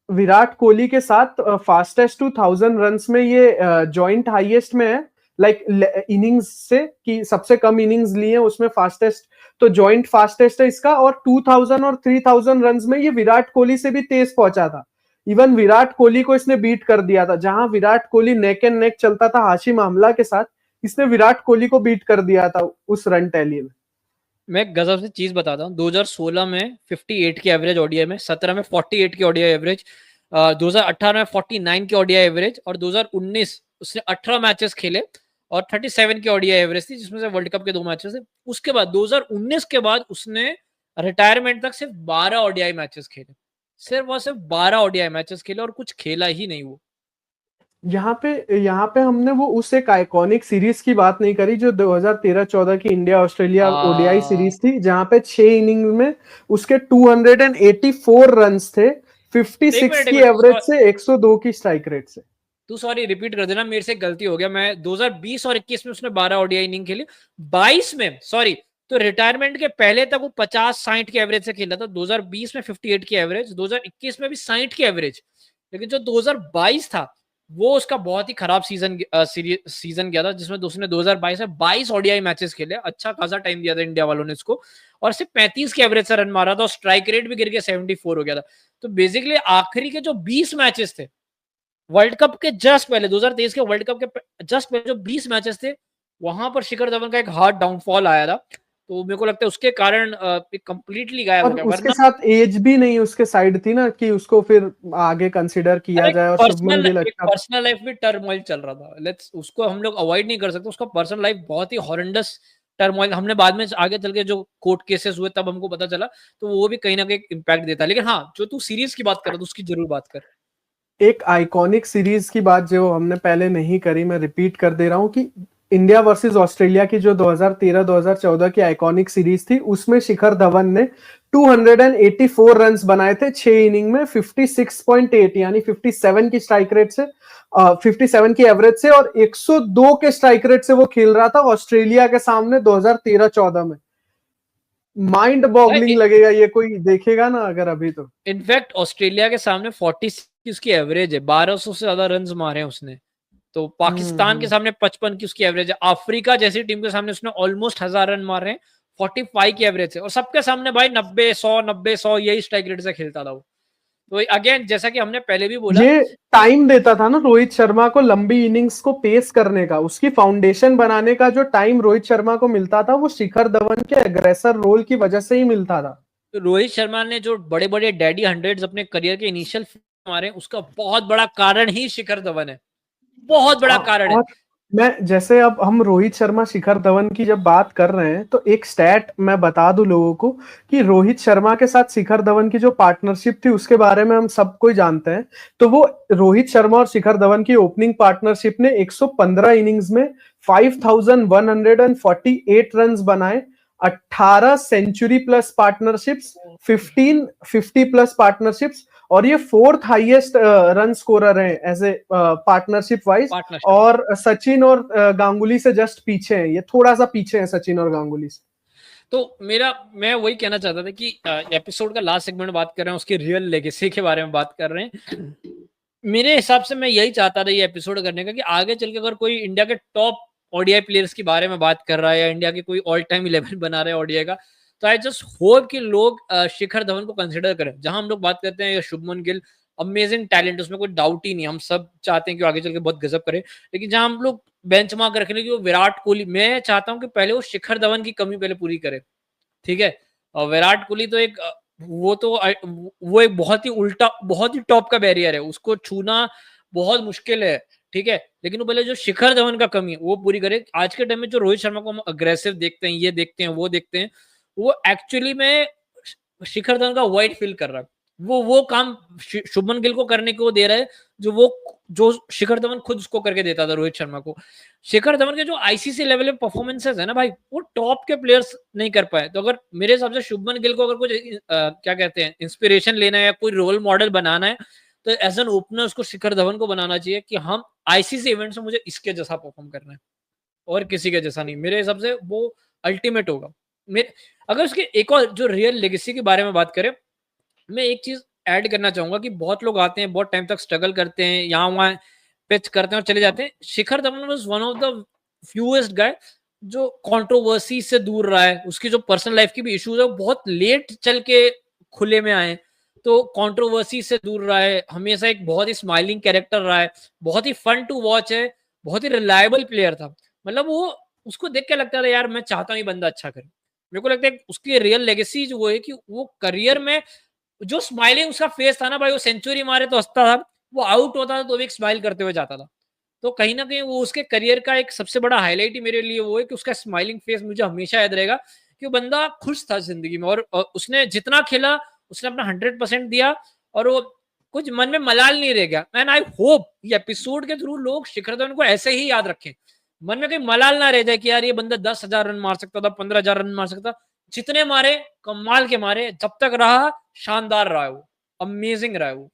[SPEAKER 3] विराट कोहली के साथ फास्टेस्ट टू 1000 रन में ये जॉइंट हाईएस्ट में है, लाइक इनिंग्स से कि सबसे कम इनिंग्स लिए हैं उसमें फास्टेस्ट, तो जॉइंट फास्टेस्ट है इसका, और 2000 और 3000 रन में ये विराट कोहली से भी तेज पहुंचा था। इवन विराट कोहली को इसने बीट कर दिया था, जहां Virat Kohli neck and neck चलता था हाशिम आमला के साथ, इसने विराट कोहली को बीट कर दिया था उस रन टैली में।
[SPEAKER 1] मैं गजब से चीज बताता हूँ, 2016 में 58 की एवरेज ओडीआई में, 17 में 48 की ओडीआई एवरेज, 2018 में 49 की ओडीआई एवरेज, और 2019 उसने 18 मैचेस खेले और 37 की ओडीआई एवरेज थी, जिसमें से वर्ल्ड कप के 2 मैचेस थे। उसके बाद 2019 के बाद उसने रिटायरमेंट तक सिर्फ 12 ओडीआई मैचेस खेले, सिर्फ 12 ओडीआई मैचेस खेले, और कुछ खेला ही नहीं वो।
[SPEAKER 3] यहाँ पे हमने वो उस एक आइकॉनिक सीरीज की बात नहीं करी जो 2013-14 की इंडिया ऑस्ट्रेलिया ओडीआई सीरीज थी, जहां पे 6 इनिंग में उसके 284 रन्स थे, 56 की एवरेज से, 102 की स्ट्राइक रेट से।
[SPEAKER 1] तू सॉरी रिपीट कर देना, मेरे से गलती हो गया। मैं 2020 और 21 में उसने 12 ओडीआई इनिंग खेली, 22 में सॉरी, तो रिटायरमेंट के पहले तक वो 50-60 की एवरेज से खेला था। 2020 में 58 की एवरेज, 2021 में भी 60 की एवरेज, लेकिन जो 2022 था वो उसका बहुत ही खराब सीजन गया था, जिसमें उसने 2022 में 22 ओडीआई मैचेस खेले, अच्छा खासा टाइम दिया था इंडिया वालों ने इसको, और सिर्फ 35 की एवरेज से रन मारा था, और स्ट्राइक रेट भी गिर के 74 हो गया था। तो बेसिकली आखिरी के जो 20 मैचेस थे वर्ल्ड कप के जस्ट पहले, 2023 के वर्ल्ड कप के जस्ट पहले जो 20 मैचेस थे, वहां पर शिखर धवन का एक हार्ड डाउनफॉल आया था। तो मेरे को लगता है उसके कारण कंप्लीटली गायब हो गया।
[SPEAKER 3] उसके साथ एज भी नहीं उसके साइड थी ना कि उसको फिर आगे कंसीडर किया जाए, और शुभमन गिल अच्छा,
[SPEAKER 1] पर्सनल लाइफ भी टर्मोइल चल रहा था। लेट्स उसको हम लोग अवॉइड नहीं कर सकते, उसका पर्सनल लाइफ बहुत ही हॉरेंडस टर्मोइल, हमने बाद में आगे चल के जो कोर्ट केसेस हुए तब हमको पता चला, तो वो भी कहीं ना कहीं इम्पैक्ट देता है। लेकिन हाँ, जो तू सीरीज की बात कर रहा था उसकी जरूर बात कर।
[SPEAKER 3] एक आइकॉनिक सीरीज की बात जो हमने पहले नहीं करी, मैं रिपीट कर दे रहा हूं कि इंडिया वर्सेस ऑस्ट्रेलिया की जो 2013-2014 की आइकॉनिक सीरीज थी, उसमें शिखर धवन ने 284 रन्स बनाए थे 6 इनिंग में, 56.8 यानी 57 की स्ट्राइक रेट से, 57 की एवरेज से, और 102 के स्ट्राइक रेट से वो खेल रहा था ऑस्ट्रेलिया के सामने 2013-14 में। माइंड बॉगलिंग लगेगा ये कोई देखेगा ना अगर अभी। तो
[SPEAKER 1] इनफैक्ट ऑस्ट्रेलिया के सामने 46 की उसकी एवरेज है, 1200 से ज्यादा रन मारे हैं उसने। तो पाकिस्तान के सामने 55 की उसकी एवरेज है, अफ्रीका जैसी टीम के सामने उसने ऑलमोस्ट 1000 रन मारे हैं, 45 की एवरेज है, और सबके सामने भाई 90-100 यही स्ट्राइक रेट से खेलता था वो। तो अगेन जैसा कि हमने पहले भी बोला,
[SPEAKER 3] ये टाइम देता था ना रोहित शर्मा को लंबी इनिंग्स को पेस करने का, उसकी फाउंडेशन बनाने का जो टाइम रोहित शर्मा को मिलता था वो शिखर धवन के एग्रेसर रोल की वजह से ही मिलता था।
[SPEAKER 1] तो रोहित शर्मा ने जो बड़े बड़े डैडी हंड्रेड्स अपने करियर के इनिशियल मारे उसका बहुत बड़ा कारण ही शिखर धवन है, बहुत बड़ा कारण है।
[SPEAKER 3] और मैं जैसे अब हम रोहित शर्मा शिखर धवन की जब बात कर रहे हैं तो एक स्टैट मैं बता दूं लोगों को कि रोहित शर्मा के साथ शिखर धवन की जो पार्टनरशिप थी उसके बारे में हम सब कोई जानते हैं। तो वो रोहित शर्मा और शिखर धवन की ओपनिंग पार्टनरशिप ने 115 इनिंग्स में 5148 रन्स बनाए, 18 century plus partnerships, 15 50 plus partnerships, और ये फोर्थ हाईएस्ट रन स्कोरर हैं एज ए पार्टनरशिप वाइज। और सचिन और गांगुली से जस्ट पीछे हैं, ये थोड़ा सा पीछे हैं सचिन और गांगुली से।
[SPEAKER 1] तो मैं वही कहना चाहता था कि एपिसोड का लास्ट सेगमेंट बात कर रहे हैं, उसकी रियल लेगेसी के बारे में बात कर रहे हैं। मेरे हिसाब से मैं यही चाहता था ये एपिसोड करने का कि आगे चल के अगर कोई इंडिया के टॉप ओडीआई प्लेयर्स के बारे में बात कर रहा है या इंडिया के कोई ऑल टाइम 11 बना रहा है ओडीआई का, तो आई जस्ट होप कि लोग शिखर धवन को कंसिडर करें। जहां हम लोग बात करते हैं शुभमन गिल, अमेजिंग टैलेंट, उसमें कोई डाउट ही नहीं, हम सब चाहते हैं कि आगे चल के बहुत गजब करे, लेकिन जहां हम लोग बेंचमार्क रखने की वो विराट कोहली, मैं चाहता हूं कि पहले वो शिखर धवन की कमी पहले पूरी करे, ठीक है। और विराट कोहली तो एक वो एक बहुत ही उल्टा, बहुत ही टॉप का बैरियर है, उसको छूना बहुत मुश्किल है, ठीक है। लेकिन वो पहले जो शिखर धवन का कमी है वो पूरी करे। आज के टाइम में जो रोहित शर्मा को हम अग्रेसिव देखते हैं, ये देखते हैं, वो देखते हैं, वो एक्चुअली में शिखर धवन का वाइट फील कर रहा है। वो काम शुभमन गिल को करने को दे रहा है जो शिखर धवन खुद उसको करके देता था रोहित शर्मा को। शिखर धवन के जो आईसीसी लेवल पे परफॉर्मेंसेस है ना भाई, वो टॉप के प्लेयर्स नहीं कर पाए। तो अगर मेरे हिसाब से शुभमन गिल को अगर कुछ क्या कहते हैं इंस्पिरेशन लेना है या कोई रोल मॉडल बनाना है, तो एज एन ओपनर उसको शिखर धवन को बनाना चाहिए कि हम आईसीसी इवेंट्स में मुझे इसके जैसा परफॉर्म करना है और किसी के जैसा नहीं। मेरे हिसाब से वो अल्टीमेट होगा। अगर उसके एक और जो रियल लेगेसी के बारे में बात करें, मैं एक चीज ऐड करना चाहूंगा कि बहुत लोग आते हैं, बहुत टाइम तक स्ट्रगल करते हैं, यहाँ वहां पिच करते हैं और चले जाते हैं। Shikhar Dhawan was one of the fewest guy जो कंट्रोवर्सी से दूर रहा है। उसकी जो पर्सनल लाइफ की भी इश्यूज है वो बहुत लेट चल के खुले में आए, तो कंट्रोवर्सी से दूर रहा है, हमेशा एक बहुत ही स्माइलिंग कैरेक्टर रहा है, बहुत ही फन टू वॉच है, बहुत ही रिलायबल प्लेयर था। मतलब वो उसको देख के लगता था यार मैं चाहता हूँ ये बंदा अच्छा करे। मेरे को लगता है उसकी रियल लेगेसी जो वो है कि वो करियर में जो स्माइलिंग उसका फेस था ना भाई, वो सेंचुरी मारे तो हंसता था, वो आउट होता था तो भी एक स्माइल करते हुए जाता था। तो कहीं ना कहीं वो उसके करियर का एक सबसे बड़ा हाईलाइट ही मेरे लिए वो है कि उसका स्माइलिंग फेस मुझे हमेशा याद रहेगा कि वो बंदा खुश था जिंदगी में, और उसने जितना खेला उसने अपना 100% दिया, और वो कुछ मन में मलाल नहीं रह गया। एंड आई होप ये एपिसोड के थ्रू लोग शिखर धवन को ऐसे ही याद रखें, मन में कहीं मलाल ना रह जाए कि यार ये बंदा 10,000 रन मार सकता था, 15,000 रन मार सकता। जितने मारे कमाल के मारे, जब तक रहा शानदार रहा है, वो अमेजिंग रहा है वो।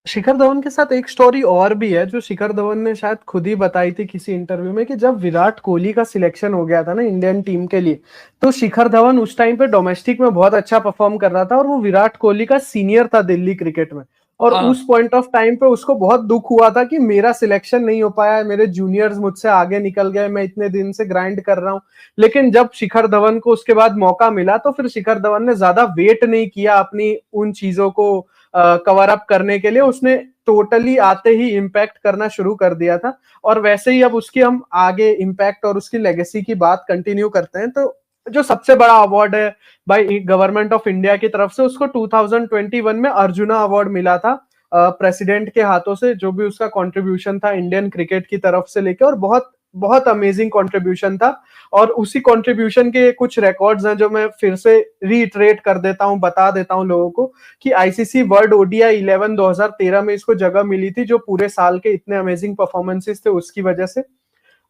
[SPEAKER 3] शिखर धवन के साथ एक स्टोरी और भी है जो शिखर धवन ने शायद खुद ही बताई थी किसी इंटरव्यू में, कि जब विराट कोहली का सिलेक्शन हो गया था ना इंडियन टीम के लिए, तो शिखर धवन उस टाइम पे डोमेस्टिक में बहुत अच्छा परफॉर्म कर रहा था और वो विराट कोहली का सीनियर था दिल्ली क्रिकेट में। और उस पॉइंट ऑफ टाइम पे उसको बहुत दुख हुआ था कि मेरा सिलेक्शन नहीं हो पाया, मेरे जूनियर्स मुझसे आगे निकल गए, मैं इतने दिन से ग्राइंड कर रहा हूँ। लेकिन जब शिखर धवन को उसके बाद मौका मिला तो फिर शिखर धवन ने ज्यादा वेट नहीं किया अपनी उन चीजों को कवर अप करने के लिए, उसने टोटली आते ही इम्पैक्ट करना शुरू कर दिया था। और वैसे ही अब उसकी हम आगे इम्पैक्ट और उसकी लेगेसी की बात कंटिन्यू करते हैं, तो जो सबसे बड़ा अवार्ड है भाई गवर्नमेंट ऑफ इंडिया की तरफ से, उसको 2021 में अर्जुना अवार्ड मिला था प्रेसिडेंट के हाथों से, जो भी उसका कंट्रीब्यूशन था इंडियन क्रिकेट की तरफ से लेके, और बहुत बहुत अमेजिंग कंट्रीब्यूशन था। और उसी कंट्रीब्यूशन के कुछ रिकॉर्ड्स हैं जो मैं फिर से रीइटरेट कर देता हूं, बता देता हूं लोगों को, कि आईसीसी वर्ल्ड ओडीआई 11 2013 में इसको जगह मिली थी, जो पूरे साल के इतने अमेजिंग परफॉर्मेंसेस थे उसकी वजह से।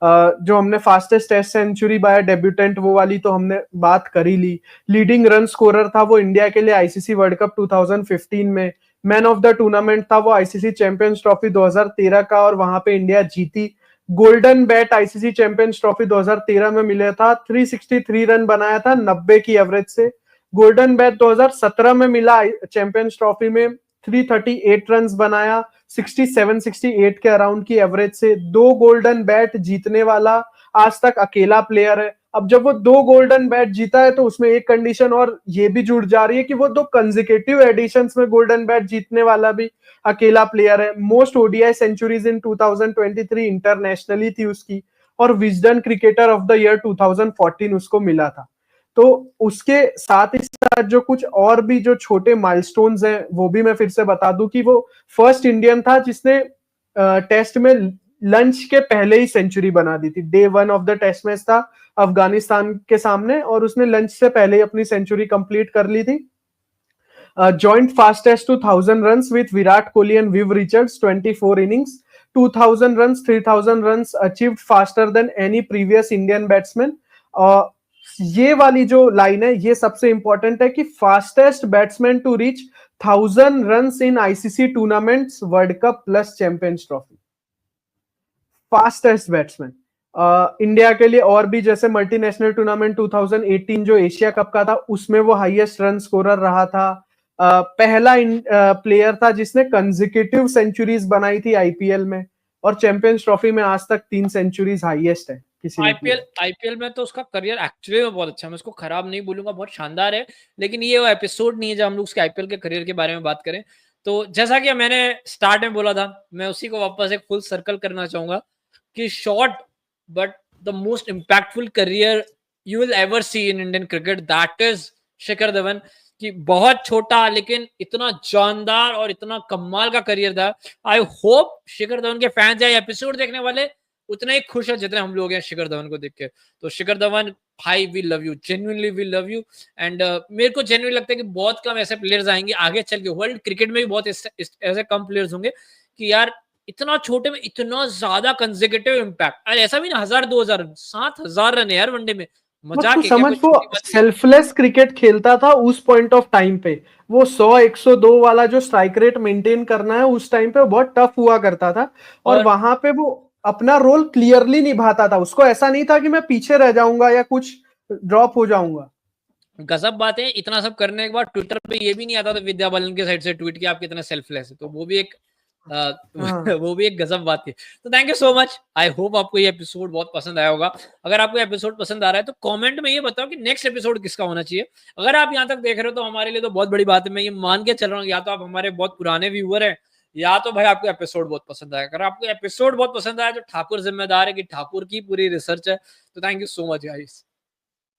[SPEAKER 3] जो हमने fastest test century by debutant वो वाली तो हमने बात कर ही ली। लीडिंग रन स्कोरर था वो इंडिया के लिए आईसीसी वर्ल्ड कप 2015 में। मैन ऑफ द टूर्नामेंट था वो आईसीसी चैंपियंस ट्रॉफी 2013 का, और वहां पे इंडिया जीती। Golden bat ICC champions trophy 2013 में मिला था, 363 रन बनाया था 90 की एवरेज से। गोल्डन बैट 2017 में मिला चैंपियंस ट्रॉफी में, 338 रन बनाया 67-68 के अराउंड की एवरेज से। 2 गोल्डन बैट जीतने वाला आज तक अकेला प्लेयर है। अब जब वो 2 गोल्डन बैट जीता है तो उसमें एक कंडीशन और ये भी जुड़ जा रही है कि वो 2 कंसेक्यूटिव एडिशंस में गोल्डन बैट जीतने वाला भी अकेला प्लेयर है। मोस्ट ओडीआई सेंचुरीज इन 2023 इंटरनेशनली थी उसकी, और Wisden cricketer of the year 2014 उसको मिला था। तो उसके साथ ही साथ जो कुछ और भी जो छोटे माइलस्टोन्स हैं वो भी मैं फिर से बता दूं कि वो फर्स्ट इंडियन था जिसने टेस्ट में लंच के पहले ही सेंचुरी बना दी थी। Day 1 of the test match था अफगानिस्तान के सामने और उसने लंच से पहले ही अपनी सेंचुरी कंप्लीट कर ली थी। Joint fastest to 1000 runs with Virat Kohli and Viv Richards 24 innings, 2000 runs, 3000 runs achieved faster than any previous Indian batsman. ये वाली जो लाइन है ये सबसे इंपॉर्टेंट है कि fastest batsman to reach 1000 runs in ICC tournaments, world cup plus champions trophy. Fastest batsman India के लिए और भी जैसे मल्टीनेशनल टूर्नामेंट 2018 जो एशिया कप का था उसमें वो हाईएस्ट रन स्कोरर रहा था। पहला प्लेयर था जिसने कंसेक्यूटिव सेंचुरीज बनाई थी आईपीएल में, और चैंपियंस ट्रॉफी में आज तक 3 सेंचुरीज हाईएस्ट है किसी
[SPEAKER 1] आईपीएल में। तो उसका करियर एक्चुअली में बहुत अच्छा है, मैं उसको खराब नहीं बोलूंगा, बहुत शानदार है। लेकिन ये वो एपिसोड नहीं है जब हम लोग उसके आईपीएल के करियर के बारे में बात करें। तो जैसा कि मैंने स्टार्ट में बोला था, मैं उसी को वापस एक फुल सर्कल करना चाहूंगा कि short but the most impactful career you will ever see in Indian cricket, that is Shikhar Dhawan. कि बहुत छोटा लेकिन इतना जानदार और इतना कमाल का करियर था। आई होप शिखर धवन के फैंस या एपिसोड देखने वाले उतने ही खुश है जितने हम लोग हैं शिखर धवन को देख के। तो शिखर धवन भाई, we love you, genuinely we love you. And मेरे को जेन्युइनली लगता है कि बहुत कम ऐसे प्लेयर्स आएंगे आगे चल के, वर्ल्ड क्रिकेट में भी बहुत ऐसे कम प्लेयर्स होंगे कि यार इतना छोटे में इतना ज्यादा कंसेक्यूटिव इम्पैक्ट। अरे ऐसा भी ना 1000 2000 7000 रन है यार वनडे में, मजाक है
[SPEAKER 3] समझ। वो सेल्फलेस क्रिकेट खेलता था उस पॉइंट ऑफ टाइम पे। वो 100 102 वाला जो स्ट्राइक रेट मेंटेन करना है उस टाइम पे बहुत टफ हुआ करता था, और वहां पे वो अपना रोल क्लियरली निभाता था। उसको ऐसा नहीं था कि मैं पीछे रह जाऊंगा या कुछ ड्रॉप हो जाऊंगा।
[SPEAKER 1] गजब बात है। इतना सब करने के बाद ट्विटर पे ये भी नहीं आता था विद्या बालन के साइड से ट्वीट कि आप कितने सेल्फलेस है, तो वो भी एक वो भी एक गजब बात थी। तो thank you so much. I hope आपको ये एपिसोड बहुत पसंद आया होगा। अगर आपको एपिसोड पसंद आ रहा है तो कमेंट में ये बताओ कि नेक्स्ट एपिसोड किसका होना चाहिए। अगर आप यहाँ तक देख रहे हो तो हमारे लिए तो बहुत बड़ी बात है। मैं ये मान के चल रहा हूँ या तो आप हमारे बहुत पुराने व्यूअर हैं या तो भाई आपको एपिसोड बहुत पसंद आया। अगर आपको एपिसोड बहुत पसंद आया तो ठाकुर जिम्मेदार है कि ठाकुर की पूरी रिसर्च है। तो thank you so much guys.